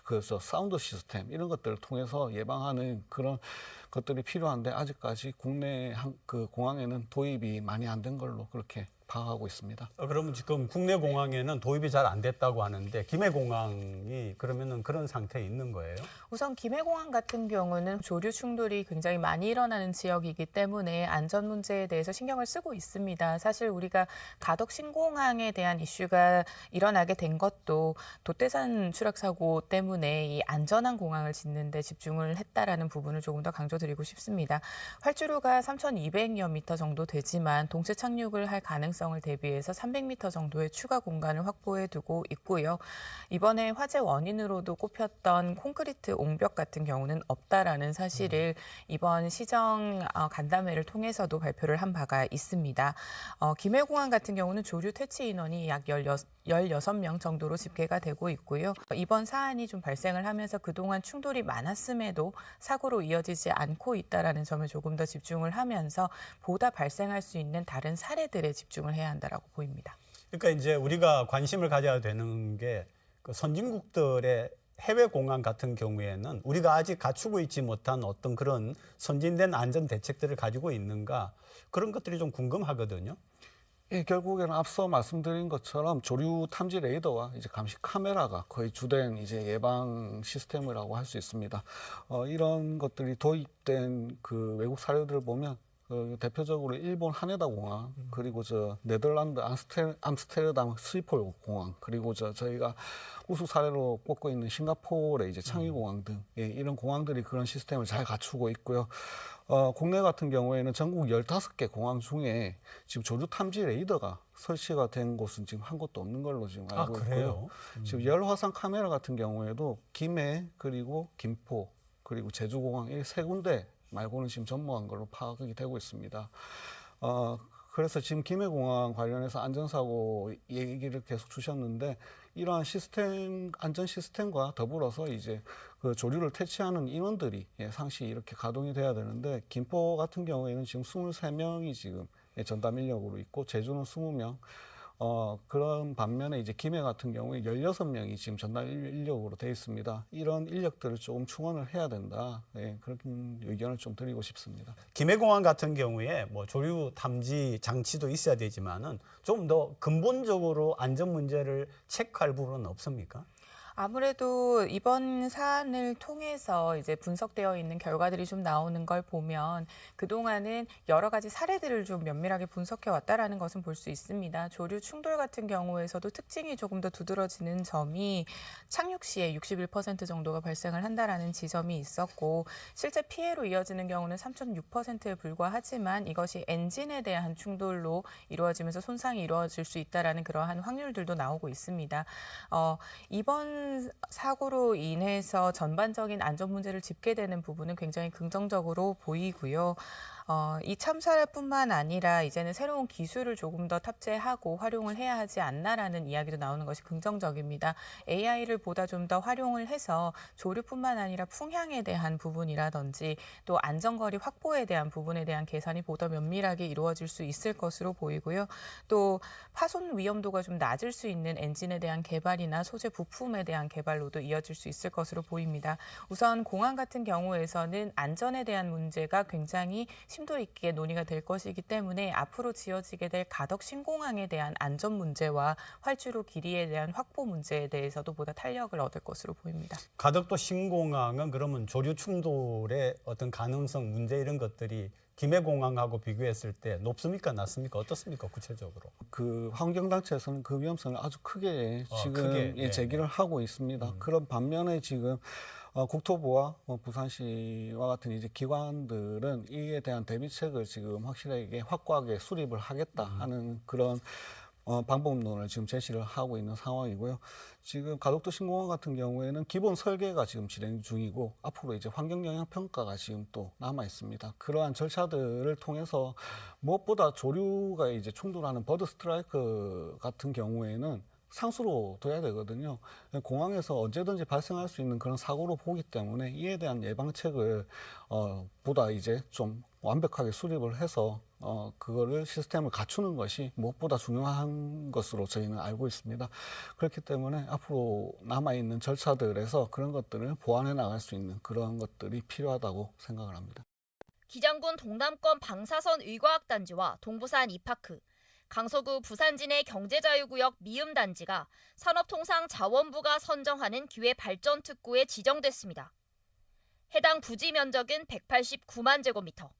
그래서 사운드 시스템 이런 것들을 통해서 예방하는 그런 것들이 필요한데 아직까지 국내 그 공항에는 도입이 많이 안 된 걸로 그렇게 파악하고 있습니다. 그러면 지금 국내 공항에는 도입이 잘 안 됐다고 하는데 김해공항이 그러면은 그런 상태에 있는 거예요? 우선 김해공항 같은 경우는 조류 충돌이 굉장히 많이 일어나는 지역이기 때문에 안전 문제에 대해서 신경을 쓰고 있습니다. 사실 우리가 가덕 신공항에 대한 이슈가 일어나게 된 것도 돛대산 추락 사고 때문에 이 안전한 공항을 짓는 데 집중을 했다라는 부분을 조금 더 강조드리고 싶습니다. 활주로가 3,200여 미터 정도 되지만 동체 착륙을 할 가능성을 대비해서 300m 정도의 추가 공간을 확보해 두고 있고요. 이번에 화재 원인으로도 꼽혔던 콘크리트 옹벽 같은 경우는 없다라는 사실을 이번 시정 간담회를 통해서도 발표를 한 바가 있습니다. 김해공항 같은 경우는 조류 퇴치 인원이 약 16명 정도로 집계가 되고 있고요. 이번 사안이 좀 발생을 하면서 그동안 충돌이 많았음에도 사고로 이어지지 않고 있다라는 점에 조금 더 집중을 하면서 보다 발생할 수 있는 다른 사례들에 집중을 해야 한다라고 보입니다. 그러니까 이제 우리가 관심을 가져야 되는 게 그 선진국들의 해외 공항 같은 경우에는 우리가 아직 갖추고 있지 못한 어떤 그런 선진된 안전 대책들을 가지고 있는가 그런 것들이 좀 궁금하거든요. 예, 결국에는 앞서 말씀드린 것처럼 조류 탐지 레이더와 이제 감시 카메라가 거의 주된 이제 예방 시스템이라고 할 수 있습니다. 이런 것들이 도입된 그 외국 사례들을 보면 대표적으로 일본 하네다 공항, 그리고 저 네덜란드 암스테르담 스chiphol 공항, 그리고 저희가 우수 사례로 꼽고 있는 싱가포르의 이제 창의 공항 등 이런 공항들이 그런 시스템을 잘 갖추고 있고요. 국내 같은 경우에는 전국 15개 공항 중에 지금 조류 탐지 레이더가 설치가 된 곳은 지금 한 곳도 없는 걸로 지금 알고 있고요. 지금 열화상 카메라 같은 경우에도 김해, 그리고 김포, 그리고 제주공항 이 세 군데 말고는 지금 전무한 걸로 파악이 되고 있습니다. 그래서 지금 김해공항 관련해서 안전사고 얘기를 계속 주셨는데 이러한 시스템, 안전 시스템과 더불어서 이제 그 조류를 퇴치하는 인원들이 상시 이렇게 가동이 돼야 되는데 김포 같은 경우에는 지금 23명이 지금 전담 인력으로 있고 제주는 20명. 그런 반면에 이제 김해 같은 경우에 16명이 지금 전담 인력으로 되어 있습니다. 이런 인력들을 조금 충원을 해야 된다. 그런 의견을 좀 드리고 싶습니다. 김해공항 같은 경우에 뭐 조류 탐지 장치도 있어야 되지만은 좀 더 근본적으로 안전 문제를 체크할 부분은 없습니까? 아무래도 이번 사안을 통해서 이제 분석되어 있는 결과들이 좀 나오는 걸 보면 그동안은 여러 가지 사례들을 좀 면밀하게 분석해 왔다라는 것은 볼 수 있습니다. 조류 충돌 같은 경우에서도 특징이 조금 더 두드러지는 점이 착륙 시에 61% 정도가 발생을 한다라는 지점이 있었고 실제 피해로 이어지는 경우는 3.6%에 불과하지만 이것이 엔진에 대한 충돌로 이루어지면서 손상이 이루어질 수 있다라는 그러한 확률들도 나오고 있습니다. 이번 사고로 인해서 전반적인 안전 문제를 짚게 되는 부분은 굉장히 긍정적으로 보이고요. 이 참사뿐만 아니라 이제는 새로운 기술을 조금 더 탑재하고 활용을 해야 하지 않나라는 이야기도 나오는 것이 긍정적입니다. AI를 보다 좀 더 활용을 해서 조류뿐만 아니라 풍향에 대한 부분이라든지 또 안전거리 확보에 대한 부분에 대한 계산이 보다 면밀하게 이루어질 수 있을 것으로 보이고요. 또 파손 위험도가 좀 낮을 수 있는 엔진에 대한 개발이나 소재 부품에 대한 개발로도 이어질 수 있을 것으로 보입니다. 우선 공항 같은 경우에서는 안전에 대한 문제가 굉장히 심도 있게 논의가 될 것이기 때문에 앞으로 지어지게 될 가덕 신공항에 대한 안전 문제와 활주로 길이에 대한 확보 문제에 대해서도 보다 탄력을 얻을 것으로 보입니다. 가덕도 신공항은 그러면 조류 충돌의 어떤 가능성 문제 이런 것들이 김해공항하고 비교했을 때 높습니까, 낮습니까, 어떻습니까, 구체적으로? 그 환경단체에서는 그 위험성을 아주 크게 지금 제기를 하고 있습니다. 그런 반면에 지금 국토부와 부산시와 같은 이제 기관들은 이에 대한 대비책을 지금 확실하게 확고하게 수립을 하겠다 하는 그런 방법론을 지금 제시를 하고 있는 상황이고요. 지금 가덕도 신공항 같은 경우에는 기본 설계가 지금 진행 중이고 앞으로 이제 환경영향 평가가 지금 또 남아 있습니다. 그러한 절차들을 통해서 무엇보다 조류가 이제 충돌하는 버드 스트라이크 같은 경우에는 상수로 둬야 되거든요. 공항에서 언제든지 발생할 수 있는 그런 사고로 보기 때문에 이에 대한 예방책을 보다 이제 좀 완벽하게 수립을 해서 그거를 시스템을 갖추는 것이 무엇보다 중요한 것으로 저희는 알고 있습니다. 그렇기 때문에 앞으로 남아있는 절차들에서 그런 것들을 보완해 나갈 수 있는 그런 것들이 필요하다고 생각을 합니다. 기장군 동남권 방사선 의과학단지와 동부산 이파크, 강서구 부산진해 경제자유구역 미음단지가 산업통상자원부가 선정하는 기회발전특구에 지정됐습니다. 해당 부지 면적은 189만 제곱미터.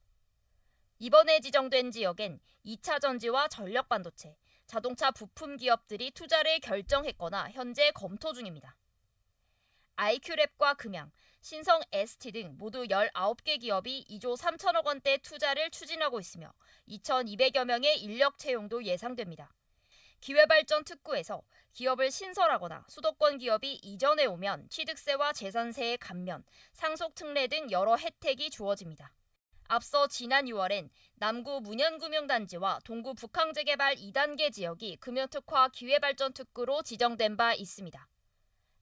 이번에 지정된 지역엔 2차 전지와 전력반도체, 자동차 부품 기업들이 투자를 결정했거나 현재 검토 중입니다. IQ랩과 금양, 신성 ST 등 모두 19개 기업이 2조 3천억 원대 투자를 추진하고 있으며 2,200여 명의 인력 채용도 예상됩니다. 기회발전 특구에서 기업을 신설하거나 수도권 기업이 이전해 오면 취득세와 재산세의 감면, 상속 특례 등 여러 혜택이 주어집니다. 앞서 지난 6월엔 남구 문현금융단지와 동구 북항재개발 2단계 지역이 금연특화 기회발전 특구로 지정된 바 있습니다.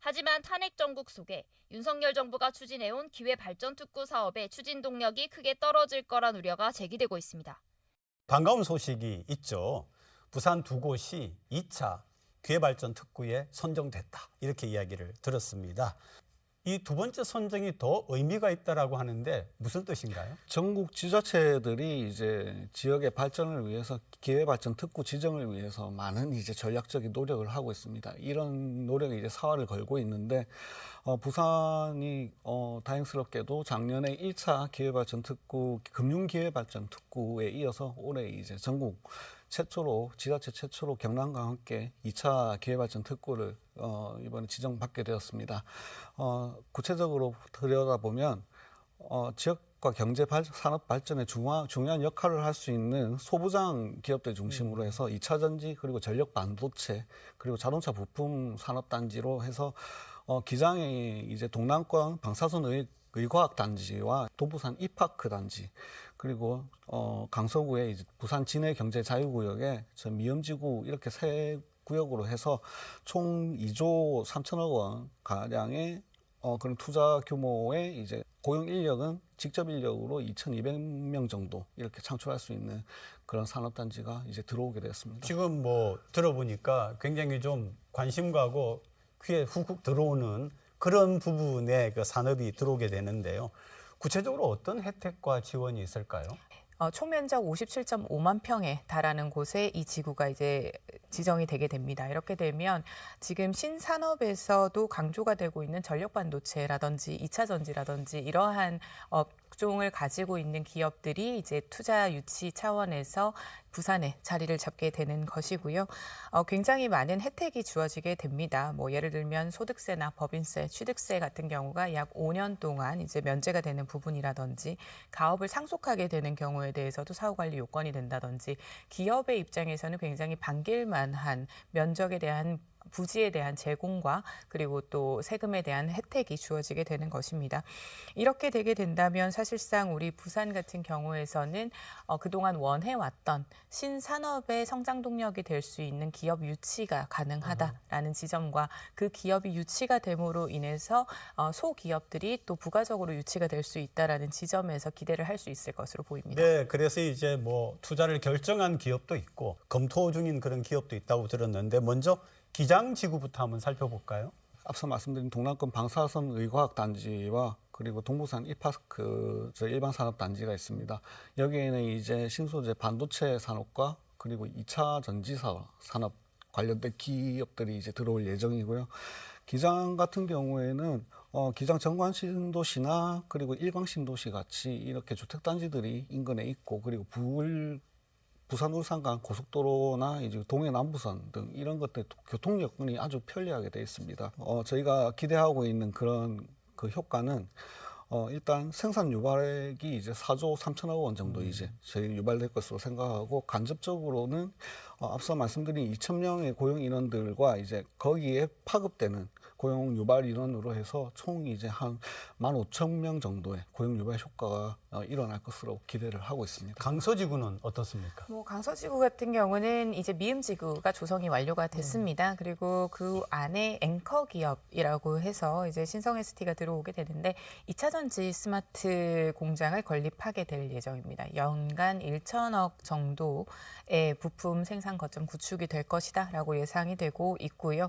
하지만 탄핵 정국 속에 윤석열 정부가 추진해온 기회발전특구 사업의 추진 동력이 크게 떨어질 거란 우려가 제기되고 있습니다. 반가운 소식이 있죠. 부산 두 곳이 2차 기회발전 특구에 선정됐다. 이렇게 이야기를 들었습니다. 이 두 번째 선정이 더 의미가 있다라고 하는데 무슨 뜻인가요? 전국 지자체들이 이제 지역의 발전을 위해서 기회발전 특구 지정을 위해서 많은 이제 전략적인 노력을 하고 있습니다. 이런 노력에 이제 사활을 걸고 있는데 부산이 다행스럽게도 작년에 1차 기회발전 특구 금융기회발전 특구에 이어서 올해 이제 전국 최초로 지자체 최초로 경남과 함께 2차 기회발전 특구를 이번에 지정받게 되었습니다. 구체적으로 들여다보면 지역과 경제 산업 발전에 중요한 역할을 할 수 있는 소부장 기업들 중심으로 해서 2차 전지 그리고 전력 반도체 그리고 자동차 부품 산업 단지로 해서 기장에 이제 동남권 방사선 의과학 단지와 도부산 이파크 단지 그리고 강서구의 이제 부산 진해 경제 자유구역에 저 미음지구 이렇게 세 구역으로 해서 총 2조 3천억 원 가량의 그런 투자 규모의 이제 고용 인력은 직접 인력으로 2,200명 정도 이렇게 창출할 수 있는 그런 산업 단지가 이제 들어오게 되었습니다. 지금 뭐 들어보니까 굉장히 좀 관심 가고 귀에 훅훅 들어오는 그런 부분에 그 산업이 들어오게 되는데요. 구체적으로 어떤 혜택과 지원이 있을까요? 총 면적 57.5만 평에 달하는 곳에 이 지구가 이제 지정이 되게 됩니다. 이렇게 되면 지금 신산업에서도 강조가 되고 있는 전력 반도체라든지 2차 전지라든지 이러한 업종을 가지고 있는 기업들이 이제 투자 유치 차원에서 부산에 자리를 잡게 되는 것이고요. 굉장히 많은 혜택이 주어지게 됩니다. 뭐 예를 들면 소득세나 법인세, 취득세 같은 경우가 약 5년 동안 이제 면제가 되는 부분이라든지 가업을 상속하게 되는 경우에 대해서도 사후관리 요건이 된다든지 기업의 입장에서는 굉장히 반길만한 면적에 대한 부지에 대한 제공과 그리고 또 세금에 대한 혜택이 주어지게 되는 것입니다. 이렇게 되게 된다면 사실상 우리 부산 같은 경우에서는 그동안 원해왔던 신산업의 성장 동력이 될 수 있는 기업 유치가 가능하다라는 지점과 그 기업이 유치가 됨으로 인해서 소기업들이 또 부가적으로 유치가 될 수 있다라는 지점에서 기대를 할 수 있을 것으로 보입니다. 네, 그래서 이제 뭐 투자를 결정한 기업도 있고 검토 중인 그런 기업도 있다고 들었는데 먼저 기장지구부터 한번 살펴볼까요? 앞서 말씀드린 동남권 방사선 의과학 단지와 그리고 동부산 이파크 일반 산업 단지가 있습니다. 여기에는 이제 신소재 반도체 산업과 그리고 2차 전지 산업 관련된 기업들이 이제 들어올 예정이고요. 기장 같은 경우에는 기장 정관 신도시나 그리고 일광 신도시 같이 이렇게 주택 단지들이 인근에 있고 그리고 부산 울산 간 고속도로나 이제 동해 남부선 등 이런 것들 교통 여건이 아주 편리하게 되어 있습니다. 저희가 기대하고 있는 그런 그 효과는 일단 생산 유발액이 이제 4조 3천억 원 정도 이제 저희 유발될 것으로 생각하고 간접적으로는 앞서 말씀드린 2,000명의 고용 인원들과 이제 거기에 파급되는 고용 유발 인원으로 해서 총 이제 한 15,000명 정도의 고용 유발 효과가 일어날 것으로 기대를 하고 있습니다. 강서지구는 어떻습니까? 뭐 강서지구 같은 경우는 이제 미음지구가 조성이 완료가 됐습니다. 그리고 그 안에 앵커 기업이라고 해서 이제 신성 ST가 들어오게 되는데 2차 전지 스마트 공장을 건립하게 될 예정입니다. 연간 1천억 정도의 부품 생산 거점 구축이 될 것이다라고 예상이 되고 있고요.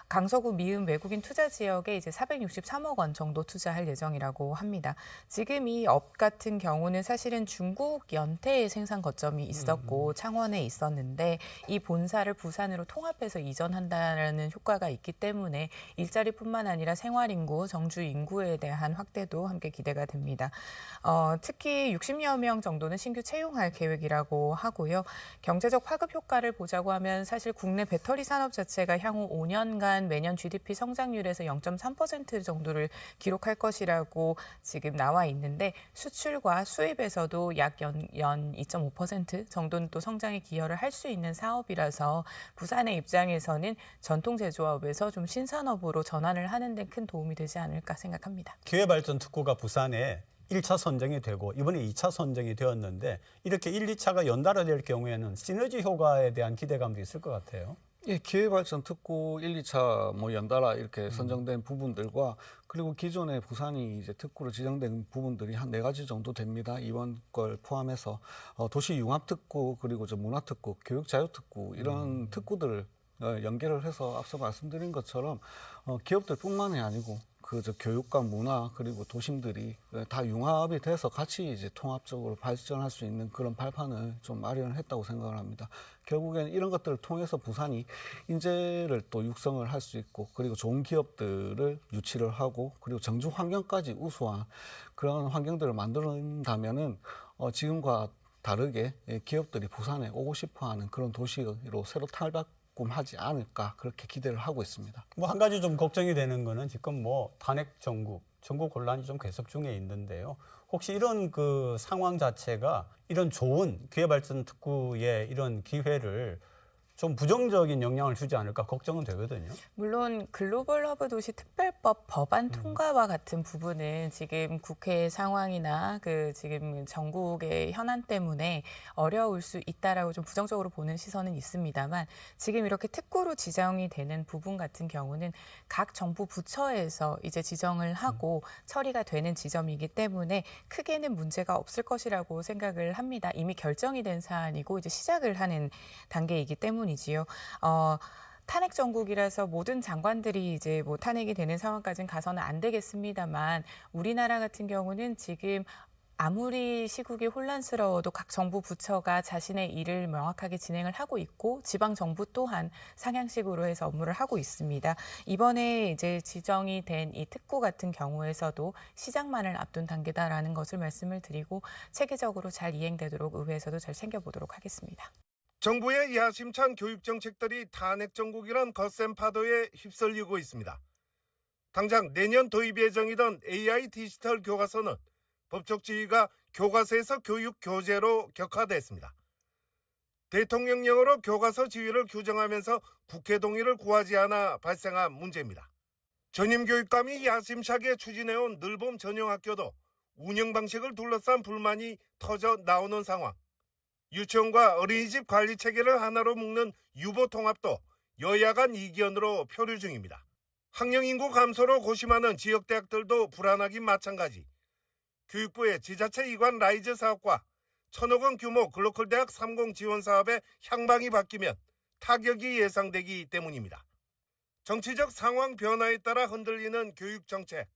강서구 미음 외국인 투자 지역에 이제 463억 원 정도 투자할 예정이라고 합니다. 지금 이 업 같은 경우는 사실은 중국 연태에 생산 거점이 있었고 창원에 있었는데 이 본사를 부산으로 통합해서 이전한다는 효과가 있기 때문에 일자리뿐만 아니라 생활인구, 정주 인구에 대한 확대도 함께 기대가 됩니다. 특히 60여 명 정도는 신규 채용할 계획이라고 하고요. 경제적 파급 효과를 보자고 하면 사실 국내 배터리 산업 자체가 향후 5년간 매년 GDP 성장률에서 0.3% 정도를 기록할 것이라고 지금 나와 있는데 수출과 수입에서도 약 연 2.5% 정도는 또 성장에 기여를 할 수 있는 사업이라서 부산의 입장에서는 전통 제조업에서 좀 신산업으로 전환을 하는 데 큰 도움이 되지 않을까 생각합니다. 기회발전 특구가 부산에 1차 선정이 되고 이번에 2차 선정이 되었는데 이렇게 1, 2차가 연달아 될 경우에는 시너지 효과에 대한 기대감도 있을 것 같아요. 예, 기회발전 특구 1, 2차 뭐 연달아 이렇게 선정된 부분들과 그리고 기존에 부산이 이제 특구로 지정된 부분들이 한 4가지 정도 됩니다. 이번 걸 포함해서 도시 융합 특구 그리고 문화 특구, 교육 자유 특구 이런 특구들을 연계를 해서 앞서 말씀드린 것처럼 기업들뿐만이 아니고 그 교육과 문화 그리고 도심들이 다 융합이 돼서 같이 이제 통합적으로 발전할 수 있는 그런 발판을 좀 마련을 했다고 생각을 합니다. 결국에는 이런 것들을 통해서 부산이 인재를 또 육성을 할 수 있고 그리고 좋은 기업들을 유치를 하고 그리고 정주 환경까지 우수한 그런 환경들을 만든다면은 지금과 다르게 기업들이 부산에 오고 싶어하는 그런 도시로 새로 탈바꿈하지 않을까 그렇게 기대를 하고 있습니다. 뭐 한 가지 좀 걱정이 되는 거는 지금 뭐 탄핵 전국 혼란이 좀 계속 중에 있는데요. 혹시 이런 그 상황 자체가 이런 좋은 기회발전 특구의 이런 기회를 좀 부정적인 영향을 주지 않을까 걱정은 되거든요. 물론 글로벌 허브 도시 특별법 법안 통과와 같은 부분은 지금 국회 상황이나 그 지금 전국의 현안 때문에 어려울 수 있다라고 좀 부정적으로 보는 시선은 있습니다만 지금 이렇게 특구로 지정이 되는 부분 같은 경우는 각 정부 부처에서 이제 지정을 하고 처리가 되는 지점이기 때문에 크게는 문제가 없을 것이라고 생각을 합니다. 이미 결정이 된 사안이고 이제 시작을 하는 단계이기 때문이지요. 탄핵 정국이라서 모든 장관들이 이제 뭐 탄핵이 되는 상황까지는 가서는 안 되겠습니다만 우리나라 같은 경우는 지금 아무리 시국이 혼란스러워도 각 정부 부처가 자신의 일을 명확하게 진행을 하고 있고 지방 정부 또한 상향식으로 해서 업무를 하고 있습니다. 이번에 이제 지정이 된 이 특구 같은 경우에서도 시작만을 앞둔 단계다라는 것을 말씀을 드리고 체계적으로 잘 이행되도록 의회에서도 잘 챙겨보도록 하겠습니다. 정부의 야심찬 교육 정책들이 탄핵 정국이란 거센 파도에 휩쓸리고 있습니다. 당장 내년 도입 예정이던 AI 디지털 교과서는 법적 지위가 교과서에서 교육 교재로 격화됐습니다. 대통령령으로 교과서 지위를 규정하면서 국회 동의를 구하지 않아 발생한 문제입니다. 전임 교육감이 야심차게 추진해온 늘봄 전용학교도 운영 방식을 둘러싼 불만이 터져 나오는 상황. 유치원과 어린이집 관리 체계를 하나로 묶는 유보 통합도 여야 간 이견으로 표류 중입니다. 학령 인구 감소로 고심하는 지역 대학들도 불안하긴 마찬가지. 교육부의 지자체 이관 라이즈 사업과 1,000억 원 규모 글로컬 대학 30 지원 사업의 향방이 바뀌면 타격이 예상되기 때문입니다. 정치적 상황 변화에 따라 흔들리는 교육 정책.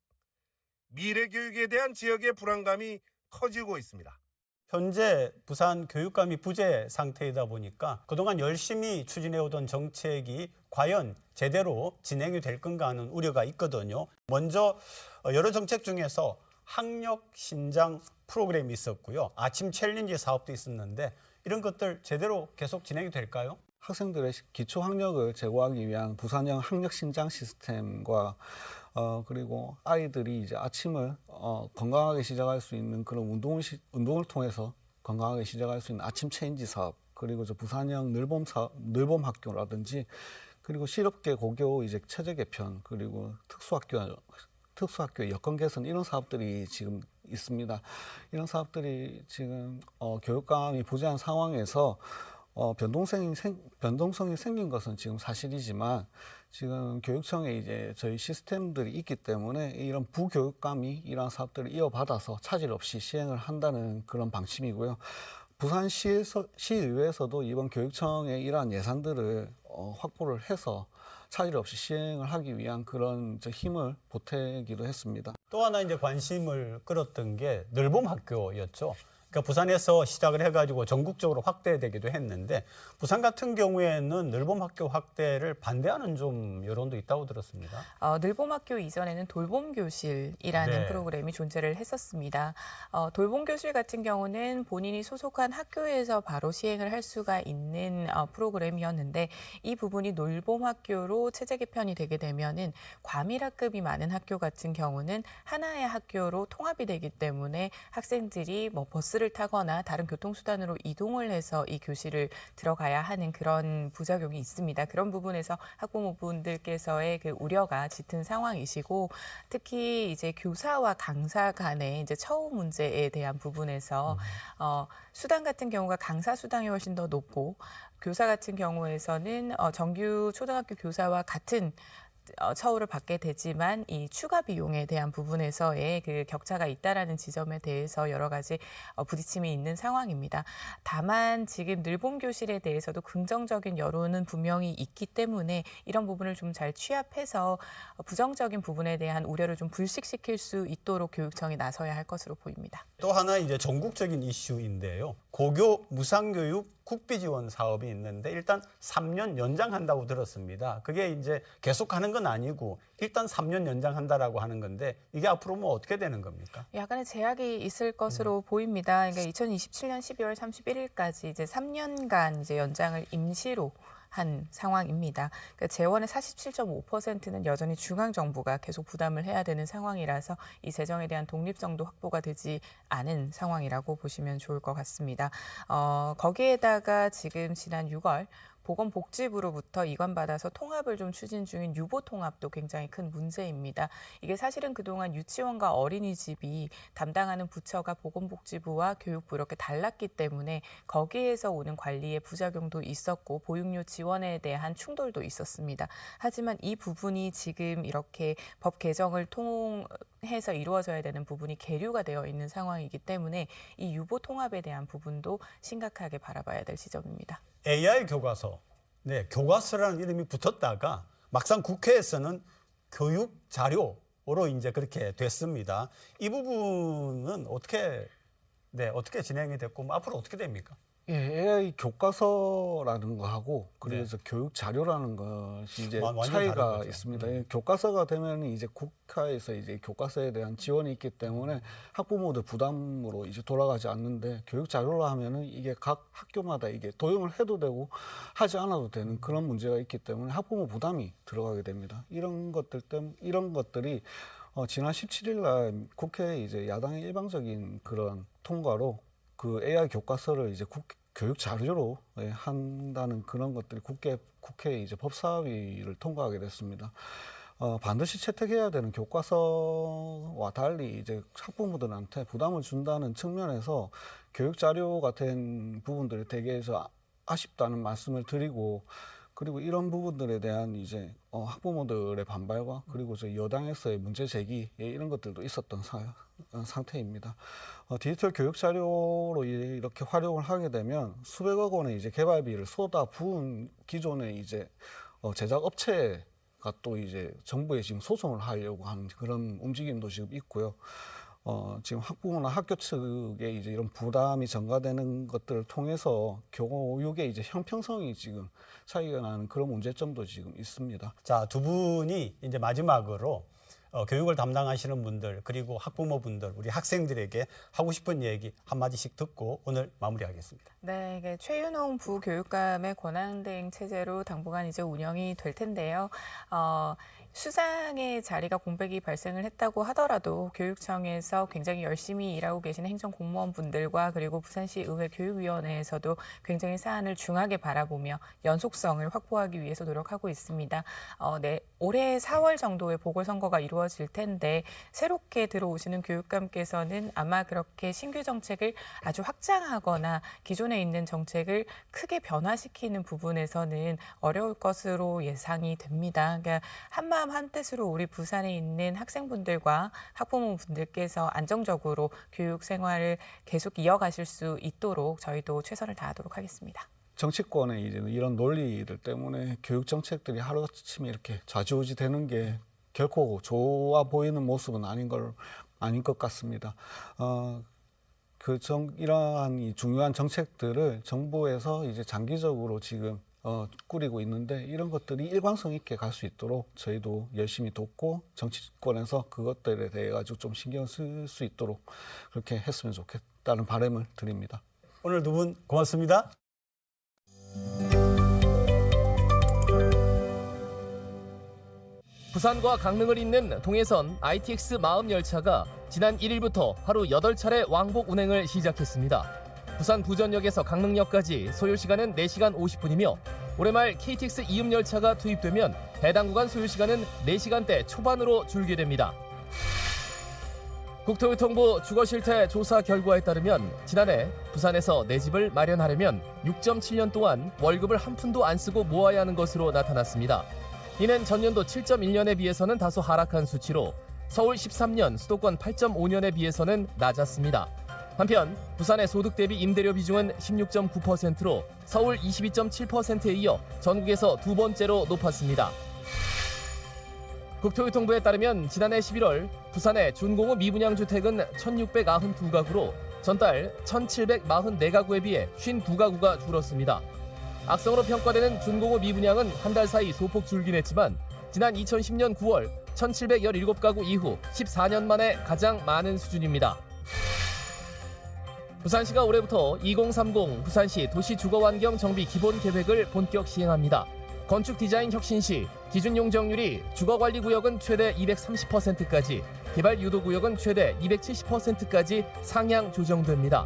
미래 교육에 대한 지역의 불안감이 커지고 있습니다. 현재 부산 교육감이 부재 상태이다 보니까 그동안 열심히 추진해오던 정책이 과연 제대로 진행이 될 건가 하는 우려가 있거든요. 먼저 여러 정책 중에서 학력 신장 프로그램이 있었고요. 아침 챌린지 사업도 있었는데 이런 것들 제대로 계속 진행이 될까요? 학생들의 기초 학력을 제고하기 위한 부산형 학력 신장 시스템과 그리고 아이들이 이제 아침을 건강하게 시작할 수 있는 그런 운동을 통해서 건강하게 시작할 수 있는 아침 체인지 사업, 그리고 저 부산형 늘봄 학교라든지, 그리고 실업계 고교 이제 체제 개편, 그리고 특수학교의 여건 개선, 이런 사업들이 지금 있습니다. 이런 사업들이 지금 교육감이 부재한 상황에서 변동성이 생긴 것은 지금 사실이지만 지금 교육청에 이제 저희 시스템들이 있기 때문에 이런 부교육감이 이러한 사업들을 이어받아서 차질 없이 시행을 한다는 그런 방침이고요. 부산시의회에서도 이번 교육청의 이러한 예산들을 확보를 해서 차질 없이 시행을 하기 위한 그런 힘을 보태기도 했습니다. 또 하나 이제 관심을 끌었던 게 늘봄 학교였죠. 그러니까 부산에서 시작을 해가지고 전국적으로 확대되기도 했는데 부산 같은 경우에는 늘봄 학교 확대를 반대하는 좀 여론도 있다고 들었습니다. 늘봄 학교 이전에는 돌봄 교실이라는 프로그램이 존재를 했었습니다. 돌봄 교실 같은 경우는 본인이 소속한 학교에서 바로 시행을 할 수가 있는 프로그램이었는데 이 부분이 늘봄 학교로 체제 개편이 되게 되면은 과밀학급이 많은 학교 같은 경우는 하나의 학교로 통합이 되기 때문에 학생들이 뭐 버스를 타거나 다른 교통수단으로 이동을 해서 이 교실을 들어가야 하는 그런 부작용이 있습니다. 그런 부분에서 학부모분들께서의 그 우려가 짙은 상황이시고, 특히 이제 교사와 강사 간의 이제 처우 문제에 대한 부분에서 수당 같은 경우가 강사 수당이 훨씬 더 높고 교사 같은 경우에서는 정규 초등학교 교사와 같은 처우를 받게 되지만 이 추가 비용에 대한 부분에서의 그 격차가 있다라는 지점에 대해서 여러 가지 부딪힘이 있는 상황입니다. 다만 지금 늘봄교실에 대해서도 긍정적인 여론은 분명히 있기 때문에 이런 부분을 좀 잘 취합해서 부정적인 부분에 대한 우려를 좀 불식시킬 수 있도록 교육청이 나서야 할 것으로 보입니다. 또 하나 이제 전국적인 이슈인데요. 고교 무상교육 국비 지원 사업이 있는데 일단 3년 연장한다고 들었습니다. 그게 이제 계속하는 건 아니고 일단 3년 연장한다라고 하는 건데 이게 앞으로 뭐 어떻게 되는 겁니까? 약간의 제약이 있을 것으로 보입니다. 그러니까 2027년 12월 31일까지 이제 3년간 이제 연장을 임시로 한 상황입니다. 그러니까 재원의 47.5%는 여전히 중앙정부가 계속 부담을 해야 되는 상황이라서 이 재정에 대한 독립성도 확보가 되지 않은 상황이라고 보시면 좋을 것 같습니다. 거기에다가 지금 지난 6월 보건복지부로부터 이관받아서 통합을 좀 추진 중인 유보통합도 굉장히 큰 문제입니다. 이게 사실은 그동안 유치원과 어린이집이 담당하는 부처가 보건복지부와 교육부 이렇게 달랐기 때문에 거기에서 오는 관리의 부작용도 있었고 보육료 지원에 대한 충돌도 있었습니다. 하지만 이 부분이 지금 이렇게 법 개정을 통해서 이루어져야 되는 부분이 계류가 되어 있는 상황이기 때문에 이 유보통합에 대한 부분도 심각하게 바라봐야 될 지점입니다. AI 교과서, 네, 교과서라는 이름이 붙었다가 막상 국회에서는 교육 자료로 이제 그렇게 됐습니다. 이 부분은 어떻게 진행이 됐고 뭐 앞으로 어떻게 됩니까? 예, AI 교과서라는 거하고 그리고 이제 교육 자료라는 것이 이제 차이가 있습니다. 교과서가 되면 이제 국가에서 이제 교과서에 대한 지원이 있기 때문에 학부모들 부담으로 이제 돌아가지 않는데 교육 자료로 하면은 이게 각 학교마다 이게 도용을 해도 되고 하지 않아도 되는 그런 문제가 있기 때문에 학부모 부담이 들어가게 됩니다. 이런 것들이 지난 17일 날 국회에 이제 야당의 일방적인 그런 통과로 그 AI 교과서를 이제 교육 자료로 한다는 그런 것들이 국회에 이제 법사위를 통과하게 됐습니다. 반드시 채택해야 되는 교과서와 달리 이제 학부모들한테 부담을 준다는 측면에서 교육 자료 같은 부분들이 되게 아쉽다는 말씀을 드리고 그리고 이런 부분들에 대한 이제 학부모들의 반발과 그리고 여당에서의 문제 제기 이런 것들도 있었던 상태입니다. 디지털 교육 자료로 이렇게 활용을 하게 되면 수백억 원의 이제 개발비를 쏟아 부은 기존의 이제 제작 업체가 또 이제 정부에 지금 소송을 하려고 하는 그런 움직임도 지금 있고요. 지금 학부모나 학교 측에 이제 이런 부담이 전가되는 것들을 통해서 교육의 이제 형평성이 지금 차이가 나는 그런 문제점도 지금 있습니다. 자, 두 분이 이제 마지막으로 교육을 담당하시는 분들 그리고 학부모분들 우리 학생들에게 하고 싶은 얘기 한마디씩 듣고 오늘 마무리하겠습니다. 네, 이게 최윤홍 부교육감의 권한대행 체제로 당분간 이제 운영이 될 텐데요. 수상의 자리가 공백이 발생을 했다고 하더라도 교육청에서 굉장히 열심히 일하고 계시는 행정공무원분들과 그리고 부산시 의회 교육위원회에서도 굉장히 사안을 중하게 바라보며 연속성을 확보하기 위해서 노력하고 있습니다. 올해 4월 정도에 보궐선거가 이루어질 텐데 새롭게 들어오시는 교육감께서는 아마 그렇게 신규 정책을 아주 확장하거나 기존에 있는 정책을 크게 변화시키는 부분에서는 어려울 것으로 예상이 됩니다. 그러니까 한마음 한뜻으로 우리 부산에 있는 학생분들과 학부모분들께서 안정적으로 교육 생활을 계속 이어가실 수 있도록 저희도 최선을 다하도록 하겠습니다. 정치권의 이제 이런 논리들 때문에 교육 정책들이 하루아침에 이렇게 좌지우지 되는 게 결코 좋아 보이는 모습은 아닌 것 같습니다. 이러한 이 중요한 정책들을 정부에서 이제 장기적으로 지금 꾸리고 있는데 이런 것들이 일관성 있게 갈 수 있도록 저희도 열심히 돕고 정치권에서 그것들에 대해 가지고 좀 신경 쓸 수 있도록 그렇게 했으면 좋겠다는 바람을 드립니다. 오늘 두 분 고맙습니다. 부산과 강릉을 잇는 동해선 ITX 마음 열차가 지난 1일부터 하루 8차례 왕복 운행을 시작했습니다. 부산 부전역에서 강릉역까지 소요시간은 4시간 50분이며 올해 말 KTX 이음 열차가 투입되면 해당 구간 소요시간은 4시간대 초반으로 줄게 됩니다. 국토교통부 주거실태 조사 결과에 따르면 지난해 부산에서 내 집을 마련하려면 6.7년 동안 월급을 한 푼도 안 쓰고 모아야 하는 것으로 나타났습니다. 이는 전년도 7.1년에 비해서는 다소 하락한 수치로 서울 13년, 수도권 8.5년에 비해서는 낮았습니다. 한편 부산의 소득 대비 임대료 비중은 16.9%로 서울 22.7%에 이어 전국에서 두 번째로 높았습니다. 국토교통부에 따르면 지난해 11월 부산의 준공업 미분양 주택은 1,692가구로 전달 1,744가구에 비해 52가구가 줄었습니다. 악성으로 평가되는 준공업 미분양은 한 달 사이 소폭 줄긴 했지만 지난 2010년 9월 1,717가구 이후 14년 만에 가장 많은 수준입니다. 부산시가 올해부터 2030 부산시 도시주거환경 정비 기본계획을 본격 시행합니다. 건축 디자인 혁신 시 기준 용적률이 주거관리구역은 최대 230%까지, 개발유도구역은 최대 270%까지 상향 조정됩니다.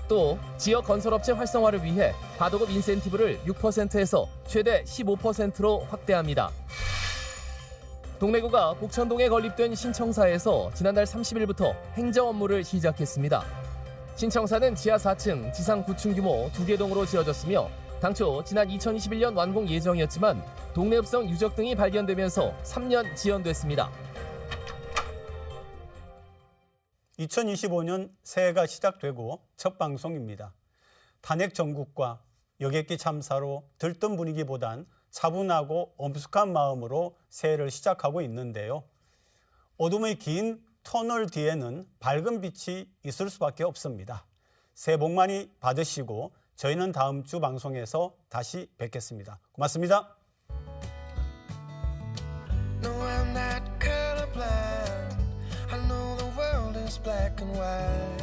또 지역 건설업체 활성화를 위해 가도급 인센티브를 6%에서 최대 15%로 확대합니다. 동래구가 복천동에 건립된 신청사에서 지난달 30일부터 행정 업무를 시작했습니다. 신청사는 지하 4층, 지상 9층 규모 2개 동으로 지어졌으며 당초 지난 2021년 완공 예정이었지만 동래읍성 유적 등이 발견되면서 3년 지연됐습니다. 2025년 새해가 시작되고 첫 방송입니다. 탄핵 정국과 여객기 참사로 들뜬 분위기보단 차분하고 엄숙한 마음으로 새해를 시작하고 있는데요. 어둠의 긴 터널 뒤에는 밝은 빛이 있을 수밖에 없습니다. 새해 복 많이 받으시고 저희는 다음 주 방송에서 다시 뵙겠습니다. 고맙습니다. No, I'm not colorblind. I know the world is black and white.